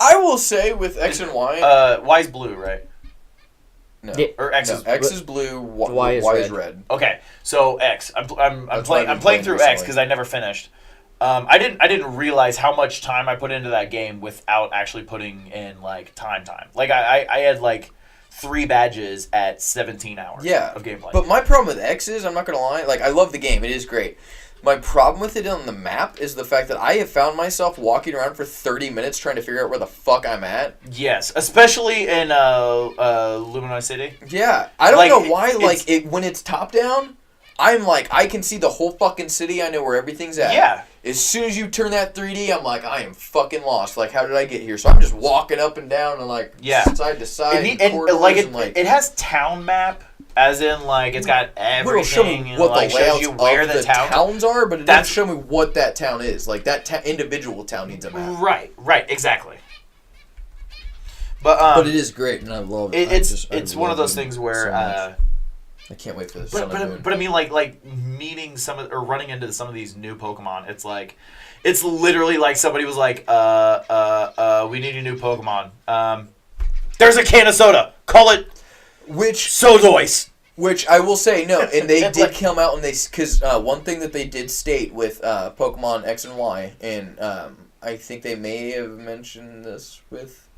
I will say with X and Y. Y's blue, right? No. Yeah. Or X is X is blue. Y is red. Okay, so X. I'm playing through X because I never finished. I didn't realize how much time I put into that game without actually putting in time. I had 3 badges at 17 hours of gameplay. But my problem with X is, I'm not gonna lie, I love the game. It is great. My problem with it on the map is the fact that I have found myself walking around for 30 minutes trying to figure out where the fuck I'm at. Yes, especially in Luminois City. Yeah, I don't know why. When it's top down, I'm I can see the whole fucking city. I know where everything's at. Yeah. As soon as you turn that 3D, I'm I am fucking lost. How did I get here? So I'm just walking up and down and side to side. It has town map. As in, it's got everything. It'll show me what the layouts of the towns are, but it doesn't show me what that town is. That individual town needs a map. Right, exactly. But it is great, and I love it. It's one of those things where I can't wait for this. But I mean, meeting or running into some of these new Pokemon, it's literally somebody was we need a new Pokemon. There's a can of soda. Call it. Sozoice. Which I will say, no, and they did come out and because one thing that they did state with Pokemon X and Y, and I think they may have mentioned this with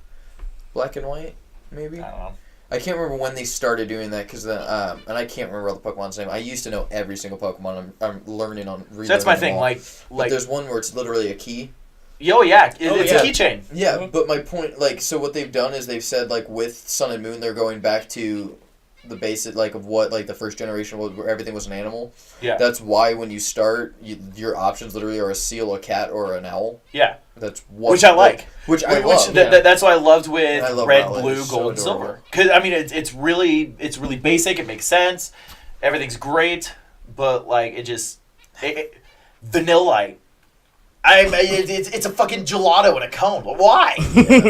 Black and White, maybe? I don't know. I can't remember when they started doing that, because and I can't remember all the Pokemon's name. I used to know every single Pokemon. I'm learning on. So that's my thing. But there's one where it's literally a key. Oh yeah, Oh, it's yeah. a keychain. Yeah, Mhm. but my point, like, so what they've done is they've said, like, with Sun and Moon, they're going back to the basic, like, of what, like, the first generation was, where everything was an animal. Yeah. That's why when you start, your options literally are a seal, a cat, or an owl. Yeah. That's what. Which I like. Which I Which love. that's what I loved with I love red, Rowlet. blue, It's so gold, and adorable. silver. Because I mean, it's really basic. It makes sense. Everything's great, but like Vanilla. It's a fucking gelato in a cone. Why?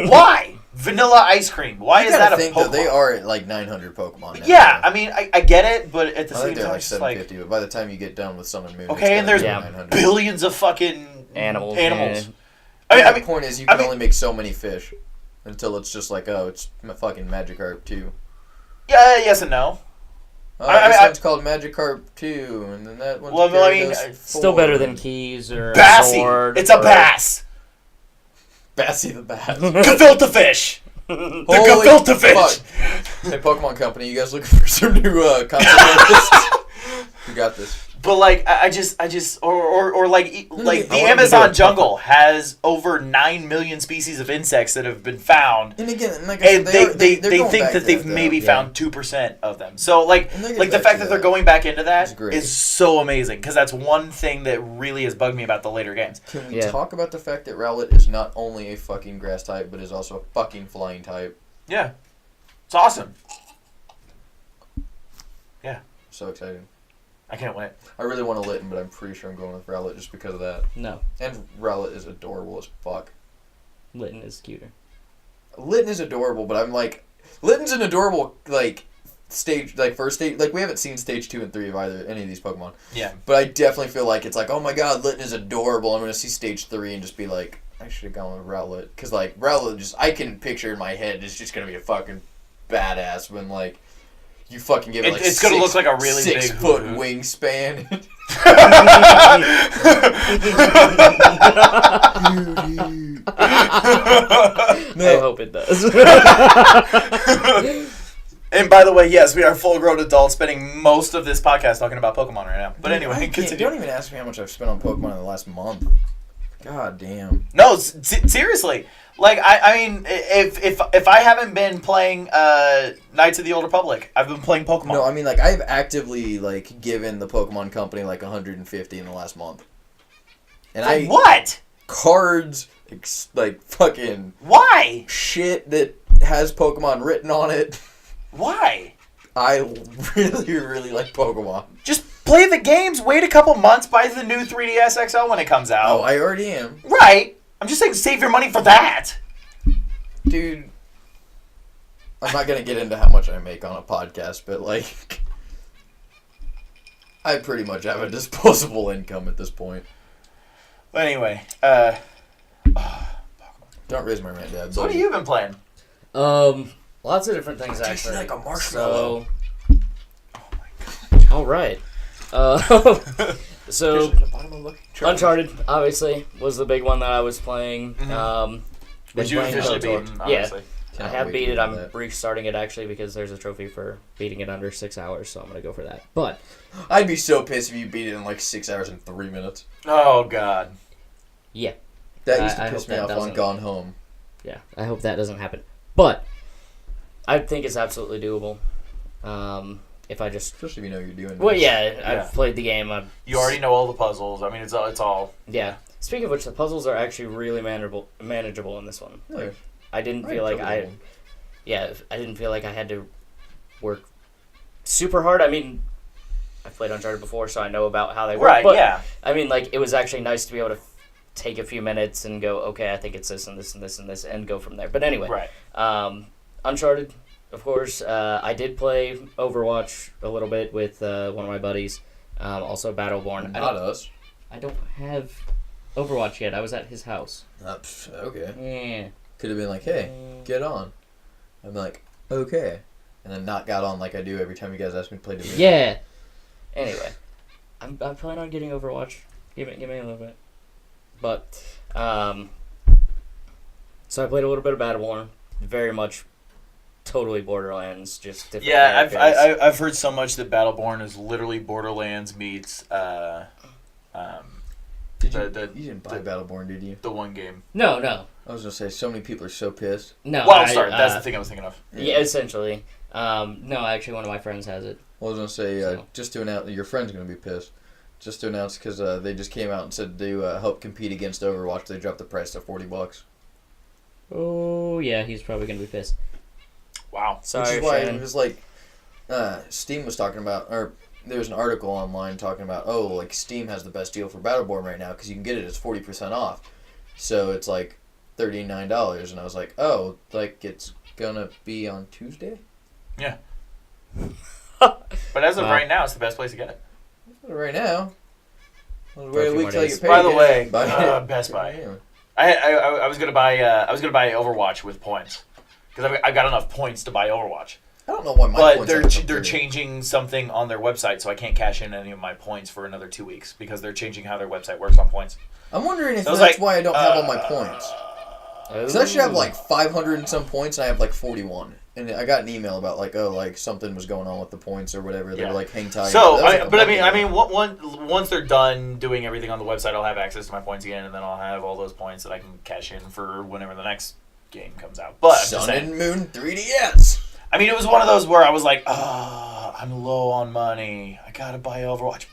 Why? Vanilla ice cream. Why You is gotta that a think, Pokemon? though, they are at, like, 900 Pokemon now. Yeah, I mean, I get it, but at the I same think they're time, like it's just like 750, but by the time you get done with Sun and Moon, okay, and there's Yeah. 900. billions of fucking Animals. Animals. I I mean, mean, the point is, you I can mean- only make so many fish until it's just like, oh, it's fucking Magikarp 2. yeah, yes and no. Oh, I this mean, one's called Magikarp 2, and then that one's Well, I mean, Gyarados Still 4. better than keys or a Bassy. sword. It's a or- bass. Bassy the Bass. Gefilte fish. The Holy gefilte fish. fuck. Hey, Pokemon Company, you guys looking for some new content artists? You got this. But like I just or like the I want them to do Amazon a jungle has over 9 million species of insects that have been found. And again, like I And said, they they're think going back that to they've though. maybe Yeah. found 2% of them. So like And they're the getting back fact to that they're that. going back into that It's great. is so amazing because that's one thing that really has bugged me about the later games. Can we Yeah. talk about the fact that Rowlet is not only a fucking grass type, but is also a fucking flying type? Yeah, it's awesome. So exciting. I can't wait. I really want a Litten, but I'm pretty sure I'm going with Rowlet just because of that. No, And Rowlet is adorable as fuck. Litten is cuter. Litten is adorable, but I'm like, Litten's an adorable, like, stage, like, first stage, like, we haven't seen stage 2 and 3 of either, any of these Pokemon. Yeah. But I definitely feel like it's like, oh my god, Litten is adorable. I'm going to see stage 3 and just be like, I should have gone with Rowlet. Because, like, Rowlet just, I can picture in my head, it's just going to be a fucking badass when, like, you fucking give it, like, It's gonna look like a really big 6 foot hoo-hoo. wingspan. I hope it does. And by the way, yes, we are full-grown adults spending most of this podcast talking about Pokemon right now. But anyway, Don't continue. even ask me how much I've spent on Pokemon in the last month. God damn. No, seriously. Like I mean, if I haven't been playing Knights of the Old Republic, I've been playing Pokemon. No, I mean, like, I've actively, like, given the Pokemon Company, like, 150 in the last month. And Like, what? Cards, like, fucking Why? shit that has Pokemon written on it. Why? I really, really like Pokemon. Just play the games. Wait a couple months. Buy the new 3DS XL when it comes out. Oh, I already am. Right. I'm just saying, save your money for that. Dude, I'm not going to get into how much I make on a podcast, but, like, I pretty much have a disposable income at this point. But anyway, Don't raise my rent, Dad. so what have you been playing? Lots of different things Tastes actually. like a marshmallow. All right. So Uncharted obviously was the big one that I was playing. Been Which you playing officially KOTOR. beaten, obviously. I have beat it. I'm restarting it actually because there's a trophy for beating it under 6 hours, so I'm gonna go for that. But I'd be so pissed if you beat it in like 6 hours and 3 minutes. Oh, God. yeah, That used to I piss hope me that off on doesn't. Gone Home. yeah, I hope that doesn't happen. But I think it's absolutely doable. If I just Especially if you know you're doing well, this. yeah, Yeah. I've played the game. You already know all the puzzles. I mean, it's all. Yeah. Speaking of which, the puzzles are actually really manageable in this one. Yeah. I didn't I feel like enjoyed them. I didn't feel like I had to work super hard. I mean, I've played Uncharted before, so I know about how they work. Right, but, yeah. I mean, like, it was actually nice to be able to take a few minutes and go, okay, I think it's this and this and this and this, and go from there. But anyway, Right. Uncharted, of course. I did play Overwatch a little bit with one of my buddies. Also Battleborn. Not us. I don't have Overwatch yet. I was at his house. Okay. Yeah. Could have been like, hey, get on. I'm like, okay. And then not got on like I do every time you guys ask me to play Division. Yeah. Anyway, I'm planning on getting Overwatch. Give me a little bit. But so I played a little bit of Battleborn. Very much, totally Borderlands. Just different. Yeah, characters. I've heard so much that Battleborn is literally Borderlands meets You didn't buy Battleborn, did you? The one game. No. I was gonna say so many people are so pissed. No. Wildstar. That's the thing I was thinking of. Yeah, essentially. No, actually, one of my friends has it. I was gonna say So. just to announce, your friend's gonna be pissed. Just to announce because they just came out and said to help compete against Overwatch, they dropped the price to $40. Oh yeah, he's probably gonna be pissed. Wow. Sorry, Which is why Shannon. it was like Steam was talking about, or there's an article online talking about, like Steam has the best deal for Battleborn right now because you can get it as 40% off. So it's like $39, and I was like, like it's gonna be on Tuesday. Yeah. But as of Wow. right now, it's the best place to get it. Right now. For a Wait a few week more till you days. get paid. By the way, Buy it. Best Buy. Yeah. I was gonna buy Overwatch with points because I got enough points to buy Overwatch. I don't know why my But points they're haven't come they're through. changing something on their website, so I can't cash in any of my points for another 2 weeks because they're changing how their website works on points. I'm wondering if I was that's like, why I don't have all my points. Oh. Because I should have like 500 and some points, and I have like 41. And I got an email about like something was going on with the points or whatever. They Yeah. were like hang tight. So, That was, like, a month ago. once they're done doing everything on the website, I'll have access to my points again, and then I'll have all those points that I can cash in for whenever the next game comes out. But I'm just Sun saying, and Moon 3DS. I mean, it was one of those where I was like, I'm low on money. I gotta buy Overwatch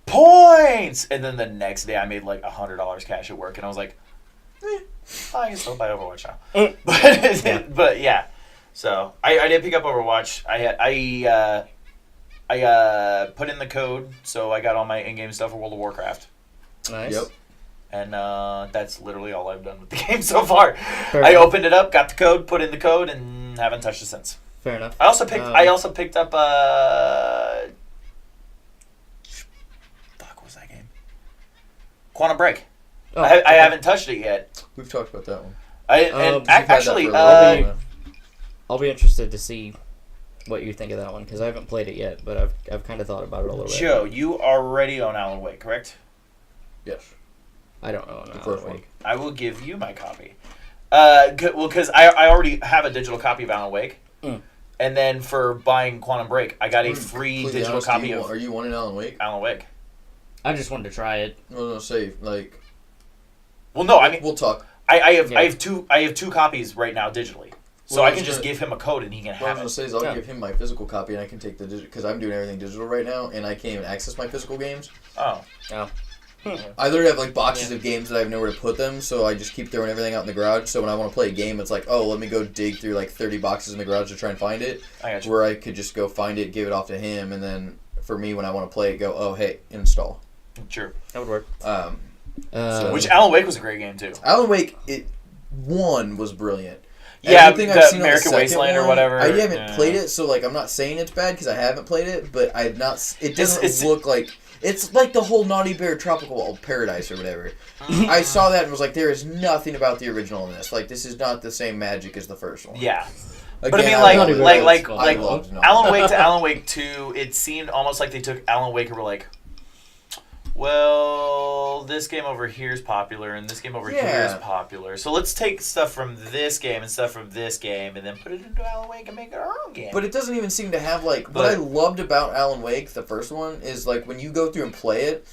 points, and then the next day I made like $100 cash at work, and I was like, I can still buy Overwatch now. But yeah. So I did pick up Overwatch. I put in the code, so I got all my in-game stuff for World of Warcraft, Nice. Yep. and that's literally all I've done with the game so far. Fair I enough. opened it up, got the code, put in the code, and haven't touched it since. Fair enough. I also picked up fuck was that game? Quantum Break. Oh, I okay. haven't touched it yet. We've talked about that one. And You've had that actually, for a little while. I'll be interested to see what you think of that one because I haven't played it yet, but I've kind of thought about it a little bit. Joe, you already own Alan Wake, correct? Yes. I don't know. The first one. I will give you my copy. Because I already have a digital copy of Alan Wake. Mm. And then for buying Quantum Break, I got a To be free completely digital honest, copy are of you wanting Alan Wake? Alan Wake. I just wanted to try it. I was gonna say like. Well, no, I mean, We'll talk. I have Yeah. I have two copies right now digitally, so Well, I I was can just gonna- give him a code and he can What I have was it. gonna say is I'll Yeah. give him my physical copy and I can take the digital because I'm doing everything digital right now and I can't even access my physical games. Oh, I literally have like boxes of games that I have nowhere to put them, so I just keep throwing everything out in the garage. So when I want to play a game, it's like, let me go dig through like 30 boxes in the garage to try and find it. I got you. Where I could just go find it, give it off to him, and then for me when I want to play it, go, hey, install. Sure. That would work. Which Alan Wake was a great game too. Alan Wake, one was brilliant. Yeah, Everything the I've seen on American second Wasteland or one, whatever. I haven't Yeah. played it, so like I'm not saying it's bad because I haven't played it, but I've not. It doesn't It's- look like it's like the whole Naughty Bear Tropical Paradise or whatever. I saw that and was like, there is nothing about the original in this. Like this is not the same magic as the first one. Yeah. Again, But I mean, love Naughty it. Bear like I loved Naughty Alan Bear. Wake to Alan Wake 2, it seemed almost like they took Alan Wake and were like, well, this game over here is popular, and this game over here is Yeah. popular. So let's take stuff from this game and stuff from this game, and then put it into Alan Wake and make it our own game. But it doesn't even seem to have like what But- I loved about Alan Wake, the first one, is like when you go through and play it,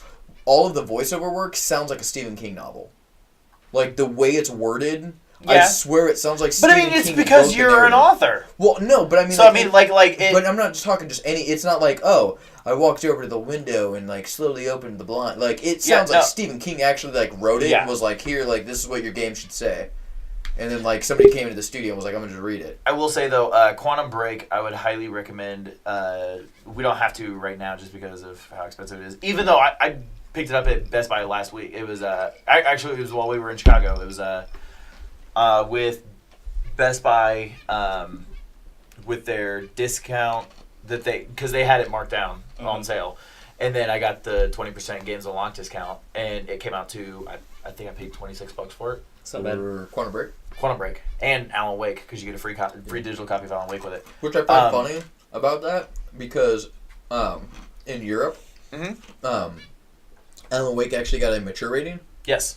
all of the voiceover work sounds like a Stephen King novel. Like the way it's worded, I Yeah. swear it sounds like but Stephen I mean, it's King because wrote the you're an narrative. author. Well, no, but I mean, So I mean, like it. but I'm not just talking just any. It's not like I walked over to the window and like slowly opened the blind. Like it Yeah, sounds like no. Stephen King actually like wrote it Yeah. and was like, here, like this is what your game should say. And then like somebody came into the studio and was like, I'm gonna just read it. I will say though, Quantum Break, I would highly recommend. We don't have to right now just because of how expensive it is. Even though I picked it up at Best Buy last week. It was actually it was while we were in Chicago. It was with Best Buy with their discount that because they had it marked down on sale, and then I got the 20% Games Unlocked discount, and it came out to I think I paid $26 for it. It's not bad. For Quantum Break. Quantum Break and Alan Wake because you get a free digital copy of Alan Wake with it. Which I find funny about that because in Europe, Mhm. Alan Wake actually got a mature rating. Yes.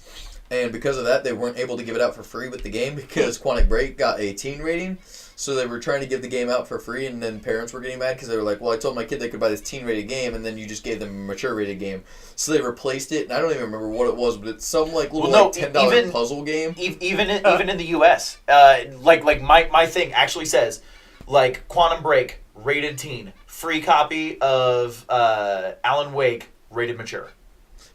And because of that, they weren't able to give it out for free with the game because Quantum Break got a teen rating. So they were trying to give the game out for free, and then parents were getting mad because they were like, well, I told my kid they could buy this teen-rated game, and then you just gave them a mature-rated game. So they replaced it, and I don't even remember what it was, but it's some like little $10 puzzle game. Even in the U.S., like my thing actually says, like, Quantum Break, rated teen. Free copy of Alan Wake, rated mature.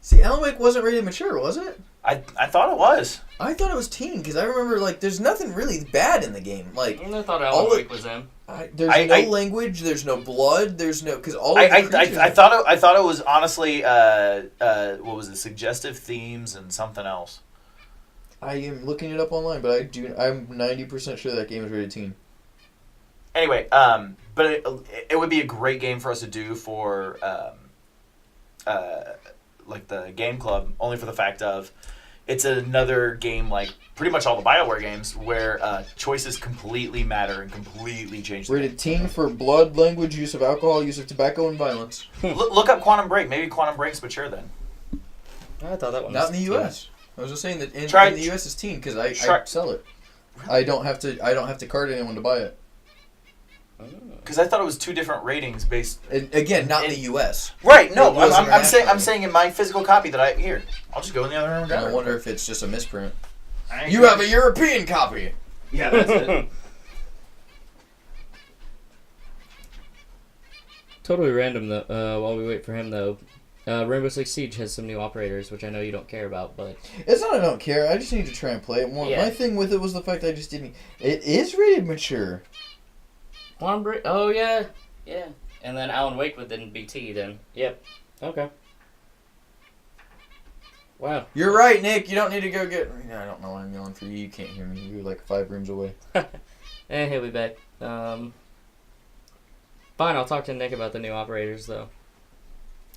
See, Alan Wake wasn't rated mature, was it? I thought it was. I thought it was teen, because I remember, like, there's nothing really bad in the game. Like, I thought Alan Wake was in. There's no language, there's no blood, there's no... Because all of I thought it was honestly, what was it, suggestive themes and something else. I am looking it up online, but I'm 90% sure that game is rated teen. Anyway, but it would be a great game for us to do for, like the game club, only for the fact of it's another game like pretty much all the BioWare games where choices completely matter and completely change the Rated game. teen for blood, language, use of alcohol, use of tobacco, and violence. Look up Quantum Break. Maybe Quantum Break's mature then. I thought that one was not in the teen. U.S. I was just saying that in the U.S. it's teen because I sell it. I don't have to card anyone to buy it. Because I thought it was two different ratings based. Again, not in the U.S. Right? No, I'm saying in my physical copy that here. I'll just go in the other room and grab I it. wonder if it's just a misprint. You have a European copy. Yeah, that's it. Totally random though. While we wait for him though, Rainbow Six Siege has some new operators, which I know you don't care about, but it's not I don't care. I just need to try and play it more. Yeah. My thing with it was the fact I just didn't. It is rated mature. Quantum Break. Oh yeah. And then Alan Wake within BT. Then yep. Okay. Wow. You're right, Nick. You don't need to go get. I don't know why I'm yelling for you. You can't hear me. You're like 5 rooms away. He'll be back. Fine. I'll talk to Nick about the new operators though.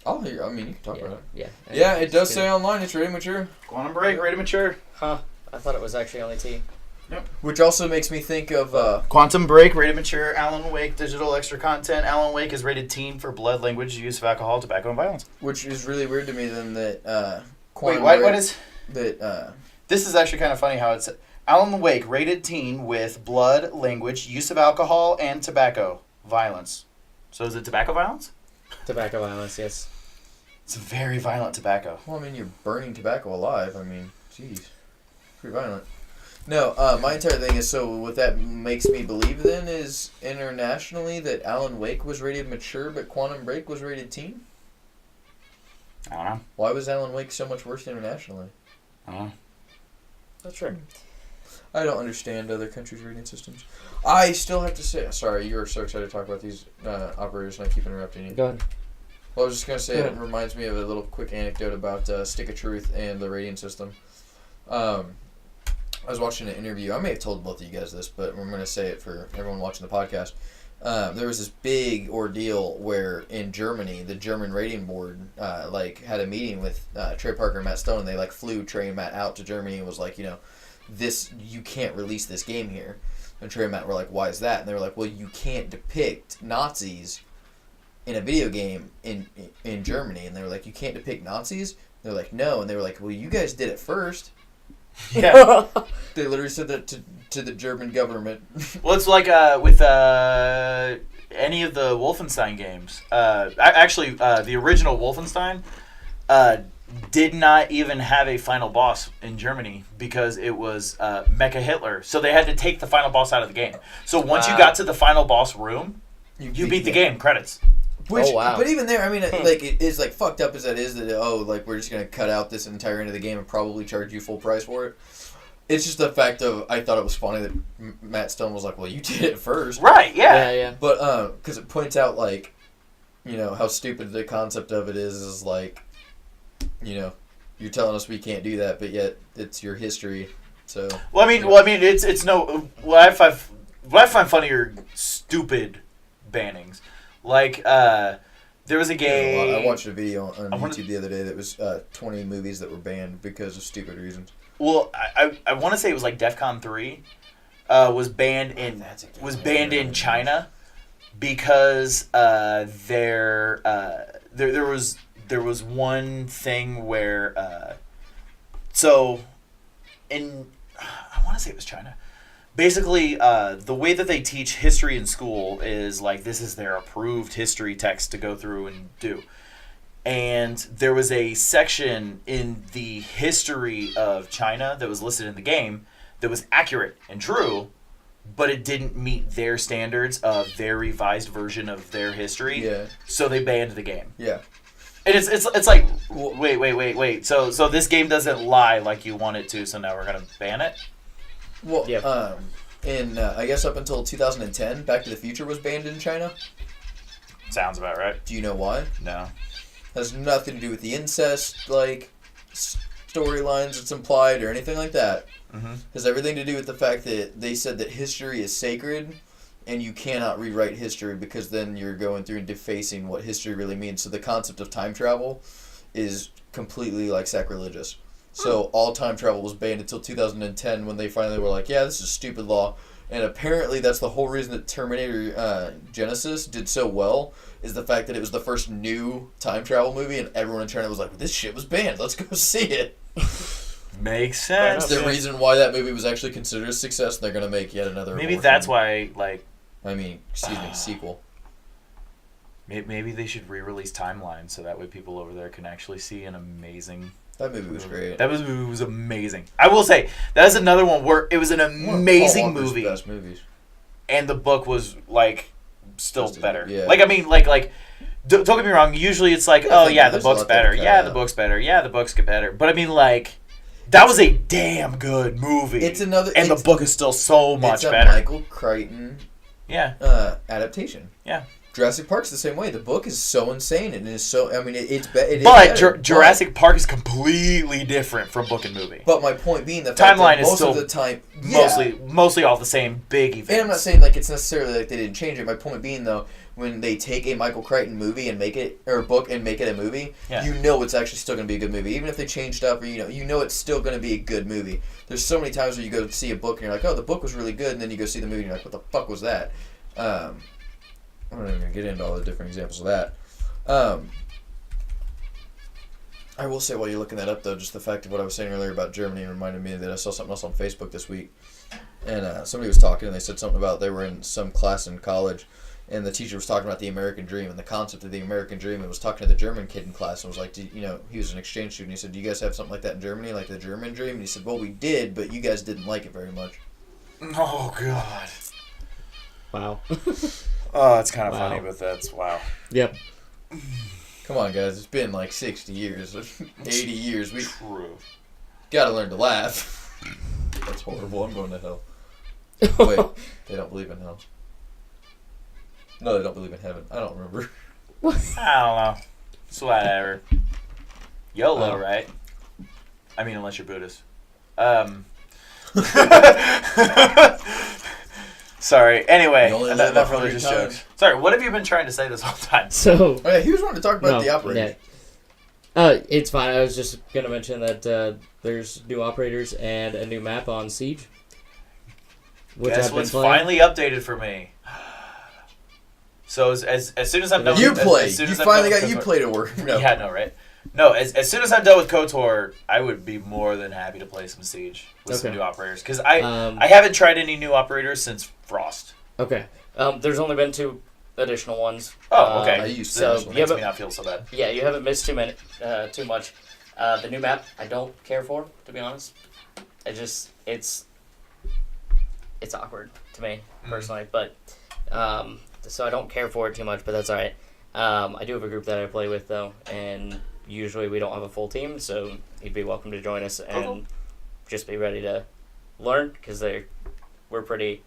I'll hear. I mean, you can talk about it. Yeah. Yeah, it does say online it's rated mature. Quantum Break, rated mature. Huh. I thought it was actually only T. Yep. Which also makes me think of Quantum Break, rated mature. Alan Wake, digital extra content. Alan Wake is rated teen for blood, language, use of alcohol, tobacco, and violence. which is really weird to me. Then that Wait, Quantum what Break- is... that This is actually kind of funny how it's... Alan Wake, rated teen with blood, language, use of alcohol, and tobacco, violence. So is it tobacco violence? Tobacco violence, yes. It's very violent tobacco. Well, I mean, you're burning tobacco alive. I mean, jeez, pretty violent. No, my entire thing is so what that makes me believe then is internationally that Alan Wake was rated mature, but Quantum Break was rated teen. I don't know. Why was Alan Wake so much worse internationally? I don't know. That's true. I don't understand other countries' rating systems. I still have to say, sorry, you were so excited to talk about these operators, and I keep interrupting you. Go ahead. Well, I was just going to say, Yeah. it reminds me of a little quick anecdote about Stick of Truth and the rating system. I was watching an interview. I may have told both of you guys this, but I'm going to say it for everyone watching the podcast. There was this big ordeal where in Germany, the German rating board had a meeting with Trey Parker and Matt Stone, and they flew Trey and Matt out to Germany and was like, you can't release this game here. And Trey and Matt were like, why is that? And they were like, well, you can't depict Nazis in a video game in Germany. And they were like, you can't depict Nazis? They're like, no. And they were like, well, you guys did it first. Yeah. They literally said that to the German government. Well, it's like with any of the Wolfenstein games. Actually, the original Wolfenstein did not even have a final boss in Germany because it was Mecha Hitler. So they had to take the final boss out of the game. So once you got to the final boss room, you beat the game. Credits. Which, Oh, wow. But even there, I mean, it is fucked up as that is that we're just gonna cut out this entire end of the game and probably charge you full price for it. It's just the fact of I thought it was funny that Matt Stone was like, "Well, you did it first." Right? Yeah. Yeah. But because it points out how stupid the concept of it is you're telling us we can't do that, but yet it's your history. So. Well, I mean, it's no. What I find funny are stupid bannings. Like, there was a game. I watched a video on YouTube the other day that was 20 movies that were banned because of stupid reasons. Well, I want to say it was like DEFCON 3 was banned in China because there was one thing where so I want to say it was China. Basically, the way that they teach history in school is like this is their approved history text to go through and do. And there was a section in the history of China that was listed in the game that was accurate and true, but it didn't meet their standards of their revised version of their history. Yeah. So they banned the game. Yeah. And it's like, wait. So this game doesn't lie like you want it to, so now we're going to ban it? Well, Yep. I guess up until 2010, Back to the Future was banned in China. Sounds about right. Do you know why? No. Has nothing to do with the incest, like, storylines that's implied or anything like that. Mm-hmm. Has everything to do with the fact that they said that history is sacred and you cannot rewrite history because then you're going through and defacing what history really means. So the concept of time travel is completely, like, sacrilegious. So all time travel was banned until 2010 when they finally were like, yeah, this is a stupid law. And apparently that's the whole reason that Terminator Genesis did so well, is the fact that it was the first new time travel movie and everyone in China was like, this shit was banned, let's go see it. Makes sense. That's the reason why that movie was actually considered a success, and they're going to make yet another Maybe abortion. that's why, like... sequel. Maybe they should re-release Timeline so that way people over there can actually see an amazing... That movie was great. That movie was amazing. I will say, that is another one where it was an amazing movie. Best movies. And the book was, like, still Just better. yeah. Like, I mean, like... Don't get me wrong, usually it's like, Yeah, the there's a book's lot that better. cut Yeah, out. the book's better. Yeah, the books get better. But I mean, like... That was a damn good movie. The book is still so much better. It's a Michael Crichton adaptation. Yeah. Jurassic Park's the same way. The book is so insane and it's so. I mean, it's better. But Jurassic Park is completely different from book and movie. But my point being, the Timeline fact that is most still of the time, yeah. mostly all the same big events. And I'm not saying like it's necessarily like they didn't change it. My point being though, when they take a Michael Crichton movie and make it or a book and make it a movie, Yeah. you know it's actually still going to be a good movie, even if they change stuff or you know it's still going to be a good movie. There's so many times where you go see a book and you're like, oh, the book was really good, and then you go see the movie and you're like, what the fuck was that? I'm not even going to get into all the different examples of that. I will say while you're looking that up, though, just the fact of what I was saying earlier about Germany reminded me that I saw something else on Facebook this week. And somebody was talking, and they said something about they were in some class in college, and the teacher was talking about the American dream and the concept of the American dream, and was talking to the German kid in class and was like, he was an exchange student. He said, do you guys have something like that in Germany, like the German dream? And he said, well, we did, but you guys didn't like it very much. Oh, God. Wow. Oh, it's kind of Wow. funny, but that's wow. Yep. Come on, guys. It's been like 60 years, 80 years. We True. gotta learn to laugh. That's horrible. I'm going to hell. Wait, they don't believe in hell. No, they don't believe in heaven. I don't remember. I don't know. It's whatever. YOLO, right? I mean, unless you're Buddhist. Sorry. Anyway, You only live enough 100 religious times. jokes. Sorry, what have you been trying to say this whole time? So Oh, yeah, he was wanting to talk about the operator. yeah. It's fine. I was just gonna mention that there's new operators and a new map on Siege. Which Guess I've been what's playing. finally updated for me? So as soon as I'm done You with play. as soon You as I'm finally done got with you KOTOR- play to work. No. Yeah, no, right? No, as soon as I'm done with KOTOR, I would be more than happy to play some Siege with some Okay. new operators. Because I Um, haven't tried any new operators since Frost. Okay. There's only been 2 additional ones. Oh, okay. I used so to. Makes yeah, me but not feel so bad. yeah, you haven't missed too much. The new map I don't care for, to be honest. It's awkward to me personally, but so I don't care for it too much, but that's all right. I do have a group that I play with though, and usually we don't have a full team, so you'd be welcome to join us and just be ready to learn because we're pretty,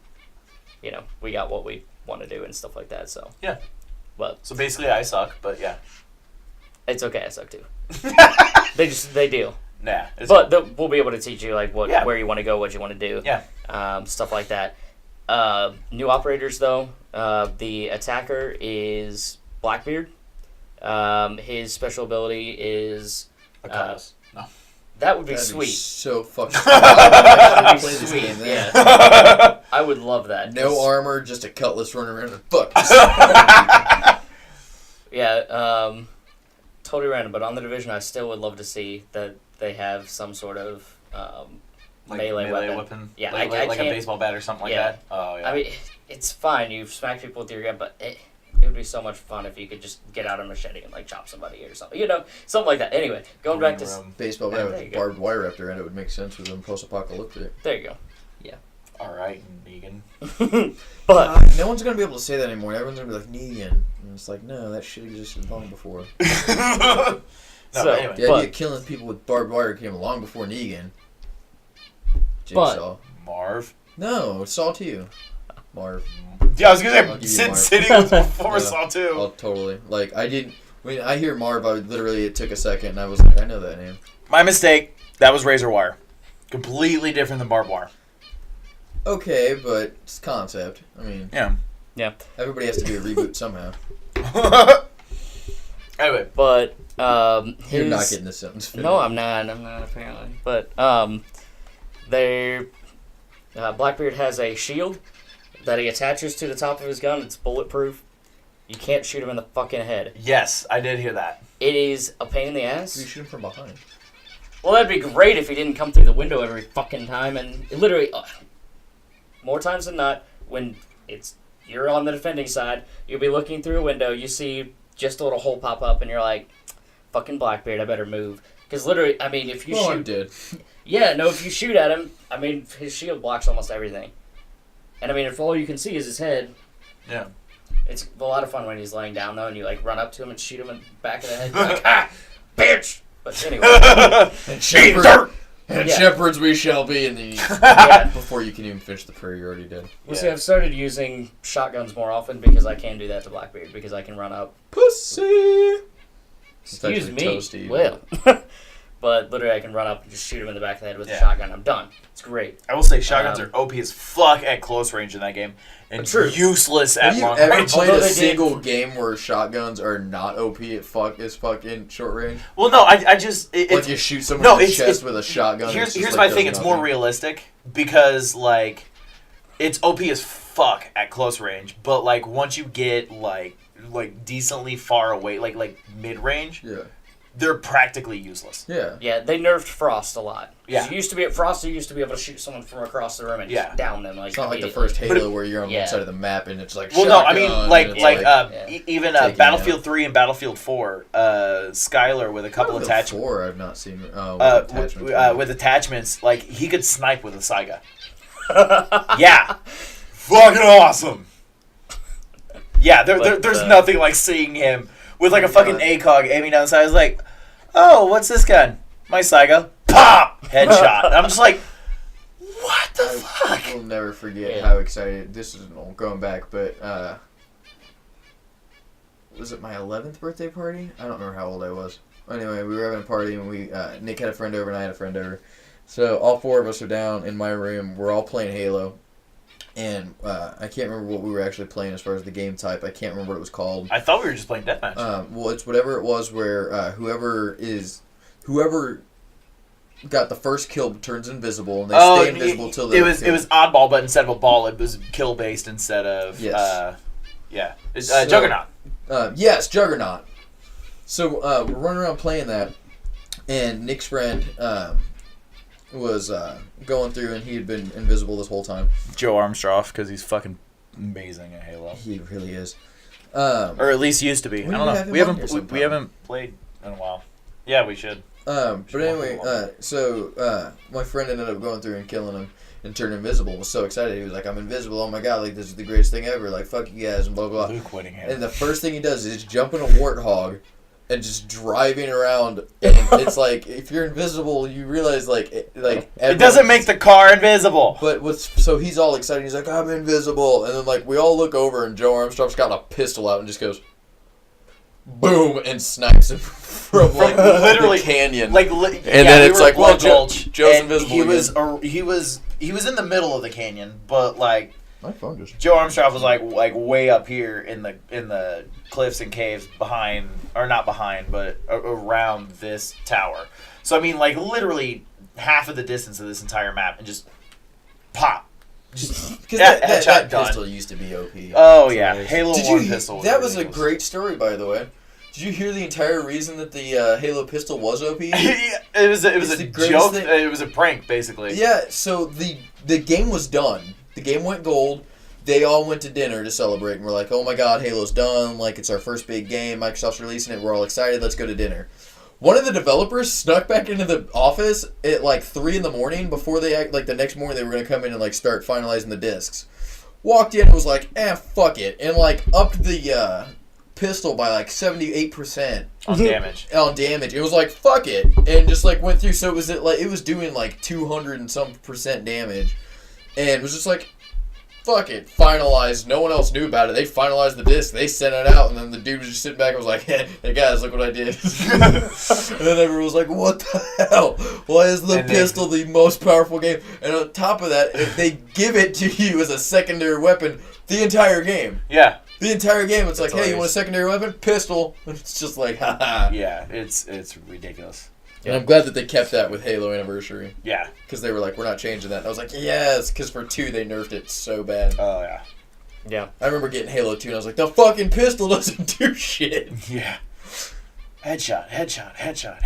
we got what we want to do and stuff like that. So Yeah. but So basically, I suck, but yeah. it's okay. I suck too. they do. Nah. But we'll be able to teach you like Yeah. where you want to go, what you want to do, stuff like that. New operators though, the attacker is Blackbeard. His special ability is a cutlass. No. that would be That'd sweet. Be so fucking sweet. I would play this Sweet, game then. yeah. I would love that. No armor, just a cutlass running around and fuck. Yeah, totally random. But on the division, I still would love to see that they have some sort of melee weapon. weapon. Yeah, like I a can't- baseball bat or something like Yeah. that. Oh yeah. I mean, it's fine. You smack people with your gun, but it would be so much fun if you could just get out a machete and like chop somebody or something. Something like that. Anyway, going back to Baseball Yeah, bat there you with go. barbed wire up there, and it would make sense with them post-apocalyptic. there you go. All right, Negan. But No one's gonna be able to say that anymore. Everyone's gonna be like Negan, and it's like, no, that shit existed long before. No, So- but anyway. The idea But- of killing people with barbed wire came long before Negan. But- Jigsaw. Marv. No, Saw 2. Marv. Yeah, I was gonna I'll say give you Sin Marv. City was before Yeah. Saw 2. Oh, totally. Like, I didn't... When I hear Marv, it took a second, and I was like, I know that name. My mistake. That was razor wire. Completely different than barbed wire. Okay, but it's concept. I mean, Yeah. everybody has to do a reboot somehow. Anyway. but You're not his- getting this sentence finished. No, I'm not apparently. But Blackbeard has a shield that he attaches to the top of his gun. It's bulletproof. You can't shoot him in the fucking head. Yes, I did hear that. It is a pain in the You ass. shoot him from behind. Well, that'd be great if he didn't come through the window every fucking time. And it literally, more times than not, when you're on the defending side, you'll be looking through a window, you see just a little hole pop up, and you're like, fucking Blackbeard, I better move. Because literally, I mean, if you Well, I shoot... did. Yeah, no, if you shoot at him, I mean, his shield blocks almost everything. And I mean, if all you can see is his head, Yeah. it's a lot of fun when he's laying down, though, and you, like, run up to him and shoot him in the back of the head. You're like, ah, bitch! But anyway, And Eat dirt! And Yeah. shepherds we shall be in the yeah. Before you can even finish the prayer, you already did. Well, see, I've started using shotguns more often because I can do that to Blackbeard, because I can run up. Pussy! Excuse me. Toasty. Well. But literally, I can run up and just shoot him in the back of the head with a Yeah. shotgun. I'm done. It's great. I will say shotguns Um, are OP as fuck at close range in that game, and True. useless at Have you long ever range. played Although a they did- single game where shotguns are not OP as fuck in short range? Well, no, I just Like you shoot someone no, in the it's- chest it's- with a shotgun. and here's it's just here's like my thing. does It's more nothing. realistic because like it's OP as fuck at close range, but like once you get like decently far away, like mid range, Yeah. they're practically useless. Yeah. Yeah, they nerfed Frost a lot. 'Cause Yeah. You used to be at Frost, you used to be able to shoot someone from across the room and Yeah. just down them. Like, It's not like the immediately. first But Halo where you're on yeah. one side of the map and it's like Well, no, I shotgun, mean and like it's even taking Battlefield out. 3 and Battlefield 4, Skylar with a couple Battlefield attachments. 4 I've not seen. With attachments, like he could snipe with a Saiga. Yeah, fucking awesome. Yeah, there's But, nothing like seeing him with like a fucking Yeah. ACOG aiming down the side. I was like, oh, what's this gun? My Saiga. Pop! Headshot. And I'm just like, what the I fuck? will never forget Yeah. how excited this is going back, but was it my 11th birthday party? I don't remember how old I was. Anyway, we were having a party and we Nick had a friend over and I had a friend over. So all four of us are down in my room. We're all playing Halo. And I can't remember what we were actually playing as far as the game type. I can't remember what it was called. I thought we were just playing deathmatch. Well, it's whatever it was where whoever got the first kill turns invisible and they stay invisible till it was oddball, but instead of a ball, it was kill based instead of Yes. It's, So- Juggernaut. Yes, Juggernaut. So we're running around playing that, and Nick's friend was going through, and he had been invisible this whole time. Joe Armstrong, because he's fucking amazing at Halo, He really is. or at least used to be. We I don't need to have know. him We on haven't here we sometime. haven't played in a while. Yeah, we should. But anyway, my friend ended up going through and killing him and turned invisible. Was so excited. He was like, "I'm invisible! Oh my god! Like this is the greatest thing ever! Like fuck you guys!" And blah blah. Luke Whittingham. And the first thing he does is jump in a warthog and just driving around. And it's like if you're invisible, you realize It doesn't make the car invisible. But so he's all excited. He's like, "I'm invisible," and then like we all look over and Joe Armstrong's got a pistol out and just goes, boom, and snipes him from like literally the canyon. Like, And then it's like, well, Joe's and invisible He was in the middle of the canyon, but like my phone just. Joe Armstrong was like way up here in the cliffs and caves behind, or not behind, but around this tower. So I mean, like literally half of the distance of this entire map, and just pop. Because Yeah, that headshot done. pistol used to be OP. Oh yeah, Halo 1 pistol. That was a ridiculous. great story, by the way. Did you hear the entire reason that the Halo pistol was OP? it was a joke. It was a prank, basically. Yeah, so the game was done. The game went gold. They all went to dinner to celebrate, and we're like, oh my god, Halo's done. Like, it's our first big game. Microsoft's releasing it. We're all excited. Let's go to dinner. One of the developers snuck back into the office at like 3 in the morning before they, like, the next morning they were going to come in and, like, start finalizing the discs. Walked in and was like, fuck it. And, like, upped the pistol by, like, 78%. On damage. It was like, fuck it. And just, like, went through. So it was doing, like, 200 and some % damage. And it was just like, fuck it, finalized. No one else knew about it. They finalized the disc. They sent it out, and then the dude was just sitting back and was like, hey guys, look what I did. And then everyone was like, what the hell? Why is the pistol the most powerful game? And on top of that, if they give it to you as a secondary weapon the entire game. Yeah. The entire game, it's That's like, hey, you want a secondary weapon? Pistol. And it's just like, haha. Yeah, it's ridiculous. And I'm glad that they kept that with Halo Anniversary. Yeah. Because they were like, we're not changing that. And I was like, yes, because for 2 they nerfed it so bad. Oh, yeah. Yeah. I remember getting Halo 2 and I was like, the fucking pistol doesn't do shit. Yeah. Headshot. It's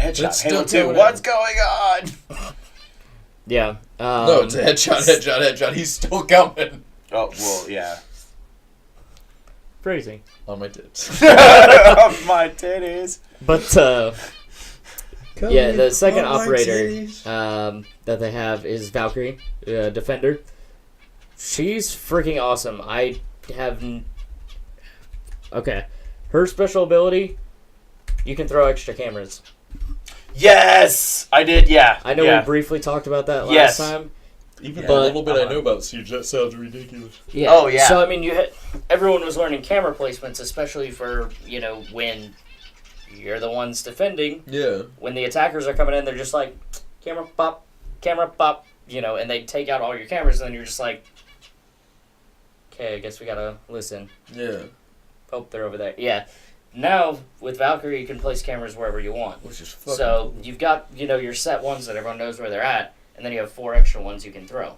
Halo still 2, going what's going on? Yeah. No, it's a headshot. He's still coming. Oh, well, yeah. Phrasing. On my tits. My titties. But, yeah, the second operator that they have is Valkyrie, Defender. She's freaking awesome. Okay. Her special ability, you can throw extra cameras. Yes! I did, yeah. I know we briefly talked about that last time. Even the little bit I know about Siege, that sounds ridiculous. Yeah. Oh, yeah. So, I mean, everyone was learning camera placements, especially for, when you're the ones defending. Yeah. When the attackers are coming in, they're just like, camera pop, and they take out all your cameras, and then you're just like, okay, I guess we gotta listen. Yeah. Oh, they're over there. Yeah. Now, with Valkyrie, you can place cameras wherever you want. Which is fucking So, cool. you've got, your set ones that everyone knows where they're at, and then you have 4 extra ones you can throw.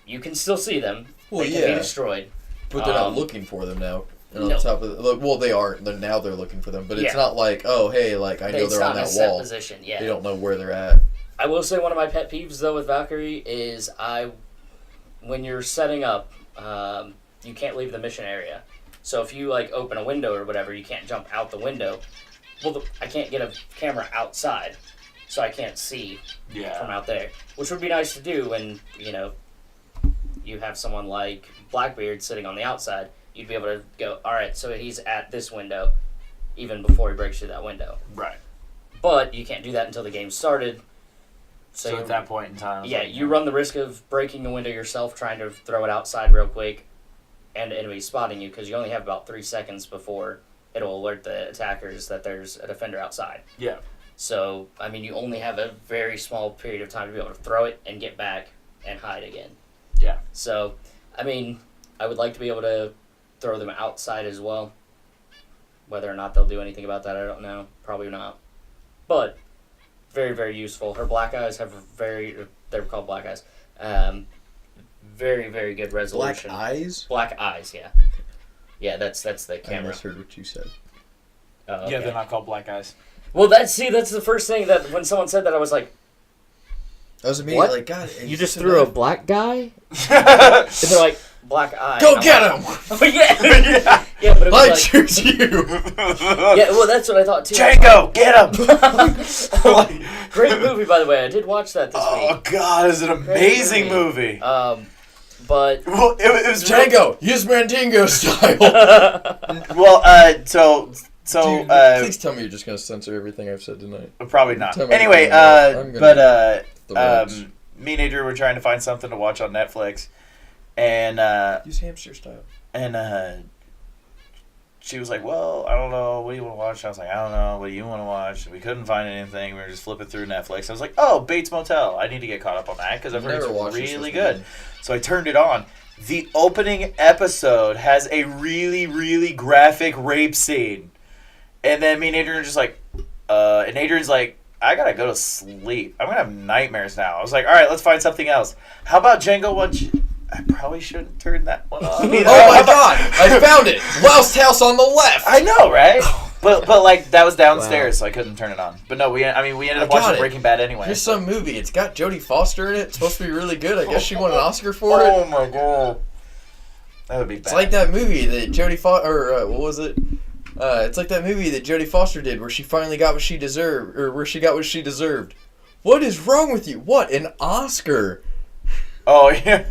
You can still see them. Well, they can be destroyed. But they're not looking for them now. And No. on top of well, they are. Now they're looking for them. But it's Yeah. not like, oh, hey, like, I know It's they're not on in a that set wall. position, yeah. They don't know where they're at. I will say one of my pet peeves, though, with Valkyrie is when you're setting up, you can't leave the mission area. So if you, open a window or whatever, you can't jump out the window. Well, I can't get a camera outside, so I can't see from out there. Which would be nice to do when, you have someone like Blackbeard sitting on the outside. You'd be able to go, all right, so he's at this window, even before he breaks through that window. Right. But you can't do that until the game started. So at that point in time... Yeah, you run the risk of breaking the window yourself, trying to throw it outside real quick, and enemies spotting you, because you only have about 3 seconds before it'll alert the attackers that there's a defender outside. Yeah. So, I mean, you only have a very small period of time to be able to throw it and get back and hide again. Yeah. So, I mean, I would like to be able to throw them outside as well. Whether or not they'll do anything about that, I don't know. Probably not. But, very, very useful. Her black eyes have they're called black eyes. Very, very good resolution. Black eyes? Black eyes, yeah. Yeah, that's the camera. I misheard what you said. Okay. Yeah, they're not called black eyes. Well, that's the first thing that when someone said that, I was like, I was immediately what? like, God. You just threw a black guy? And they're like, black eye. Go get him! Oh, yeah. Yeah, but it was I choose you! Yeah, well, that's what I thought, too. Django, get him! Great movie, by the way. I did watch that this week. Oh, God, it's an amazing movie. But... Well, it was... Django, use Mandingo style! Well, so... Dude, please tell me you're just going to censor everything I've said tonight. Probably not. Tell me Anyway, I'm gonna me and Adrian were trying to find something to watch on Netflix, and use hamster style. And she was like, "Well, I don't know. What do you want to watch?" I was like, "I don't know. What do you want to watch?" We couldn't find anything. We were just flipping through Netflix. I was like, "Oh, Bates Motel. I need to get caught up on that because I've heard it's really good." So I turned it on. The opening episode has a really, really graphic rape scene. And then me and Adrian are just like, and Adrian's like, I gotta go to sleep. I'm gonna have nightmares now. I was like, all right, let's find something else. How about Django I probably shouldn't turn that one on. Oh my God! I found it! Lost House on the left! I know, right? But like that was downstairs, so I couldn't turn it on. But no, we ended up watching Breaking Bad anyway. Here's some movie. It's got Jodie Foster in it. It's supposed to be really good. I guess she won an Oscar for it. Oh my god, that would be bad. It's like that movie that Jodie Foster, or what was it? It's like that movie that Jodie Foster did, where she finally got what she deserved, or where she got what she deserved. What is wrong with you? What, an Oscar? Oh yeah.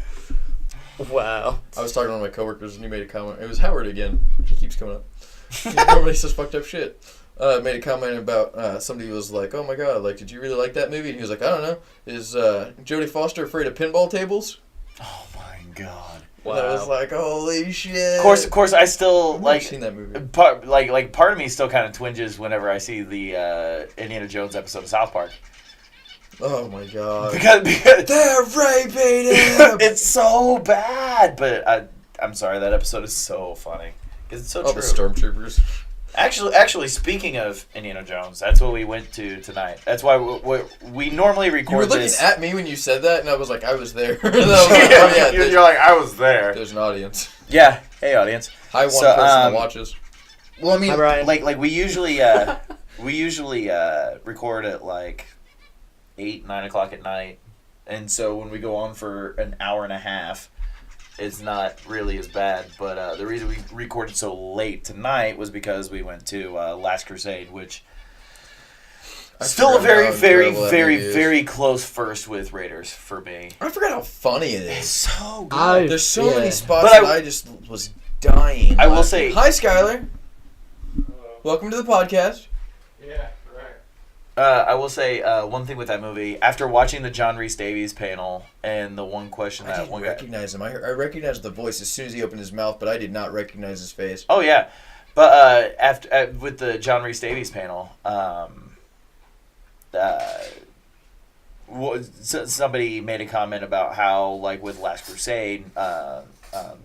Wow. I was talking to one of my coworkers, and he made a comment. It was Howard again. He keeps coming up. He normally says fucked up shit. Made a comment about somebody was like, "Oh my god, like, did you really like that movie?" And he was like, "I don't know. Is Jodie Foster afraid of pinball tables?" Oh my god. Wow. And I was like, "Holy shit!" Of course, I still I've like seen that movie. part of me still kind of twinges whenever I see the Indiana Jones episode of South Park. Oh my god! Because They're raping him. it's so bad. But I'm sorry, that episode is so funny because it's so All true. the stormtroopers. Actually, speaking of Indiana Jones, that's what we went to tonight. That's why we normally record You were looking this. at me when you said that, and I was like, I was there. And I was like, oh, yeah, you're like, I was there. there's an audience. Yeah. Hey, audience. Hi, one So, person that watches. Well, I mean, Hi, Brian. like we usually record at like 8, 9 o'clock at night, and so when we go on for an hour and a half, it's not really as bad. But the reason we recorded so late tonight was because we went to Last Crusade, which still a very, very, very, very close first with Raiders for me. I forgot how funny it It's is. so good. There's so many spots But that I just was dying. I will say- Hi, Skylar. Welcome to the podcast. Yeah, right. I will say one thing with that movie. After watching the John Rhys Davies panel and the one question I that didn't one guy. recognize him. I recognized the voice as soon as he opened his mouth, but I did not recognize his face. Oh yeah, but after with the John Rhys Davies panel, somebody made a comment about how, like with Last Crusade,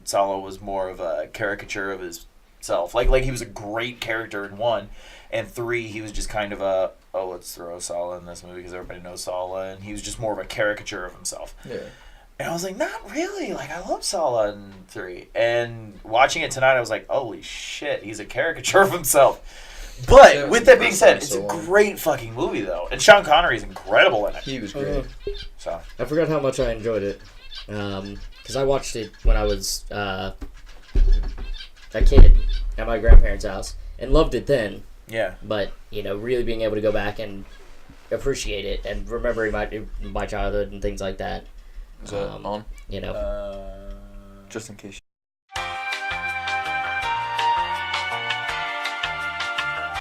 Solo was more of a caricature of himself. Like he was a great character in 1, and 3 he was just kind of a let's throw Sala in this movie because everybody knows Sala, and he was just more of a caricature of himself. Yeah. And I was like, not really. Like, I love Sala in 3. And watching it tonight, I was like, holy shit, he's a caricature of himself. But Yeah, with that being said, so it's a great fucking movie, though. And Sean Connery's incredible in it. He was great. So I forgot how much I enjoyed it. Because I watched it when I was a kid at my grandparents' house and loved it then. yeah. But, really being able to go back and appreciate it and remembering my childhood and things like that. Is that on? Just in case.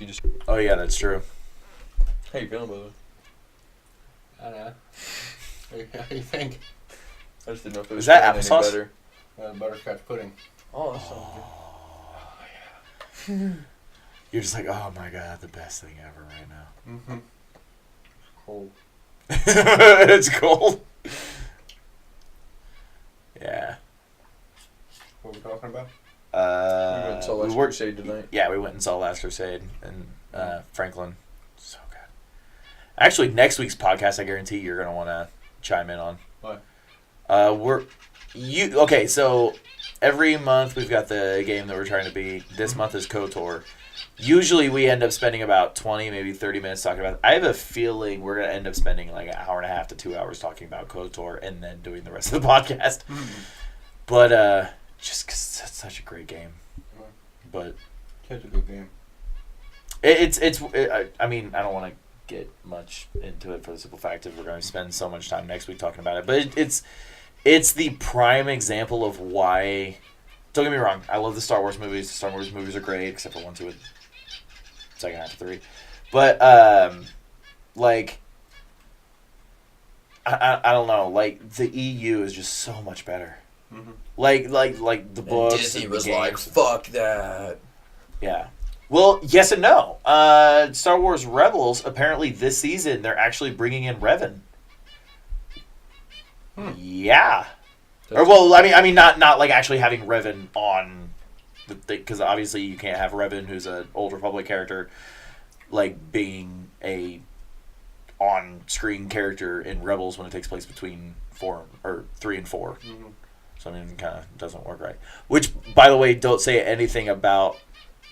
You just. Oh, yeah, that's true. How you feeling, brother? I don't know. How do you think? I just didn't know if it was Is that any applesauce? better. Butterscotch pudding. Oh, that sounds good. You're just like, oh my god, the best thing ever right now. Mm-hmm. Cold. It's cold. Yeah. What are we talking about? We went and saw Last Crusade tonight. Yeah, we went and saw Last Crusade in Franklin. So good. Actually, next week's podcast, I guarantee you're gonna want to chime in on. What? Okay? So every month we've got the game that we're trying to beat. This month is KOTOR. Usually we end up spending about 20, maybe 30 minutes talking about it. I have a feeling we're going to end up spending like an hour and a half to 2 hours talking about KOTOR and then doing the rest of the podcast. But just because it's such a great game. But Such a good game. I mean, I don't want to get much into it for the simple fact that we're going to spend so much time next week talking about it. But it's the prime example of why. Don't get me wrong. I love the Star Wars movies. The Star Wars movies are great, except for 1, 2, and second half of 3. But like, I don't know. Like the EU is just so much better. Mm-hmm. Like the books. And Disney and the was like, games. fuck that. Yeah. Well, yes and no. Star Wars Rebels, apparently this season, they're actually bringing in Revan. Yeah. Or, well, I mean, not like actually having Revan on the thing, because obviously you can't have Revan, who's an Old Republic character, like being a on-screen character in Rebels when it takes place between 3 and 4. Mm-hmm. So I mean, it kind of doesn't work right. Which, by the way, don't say anything about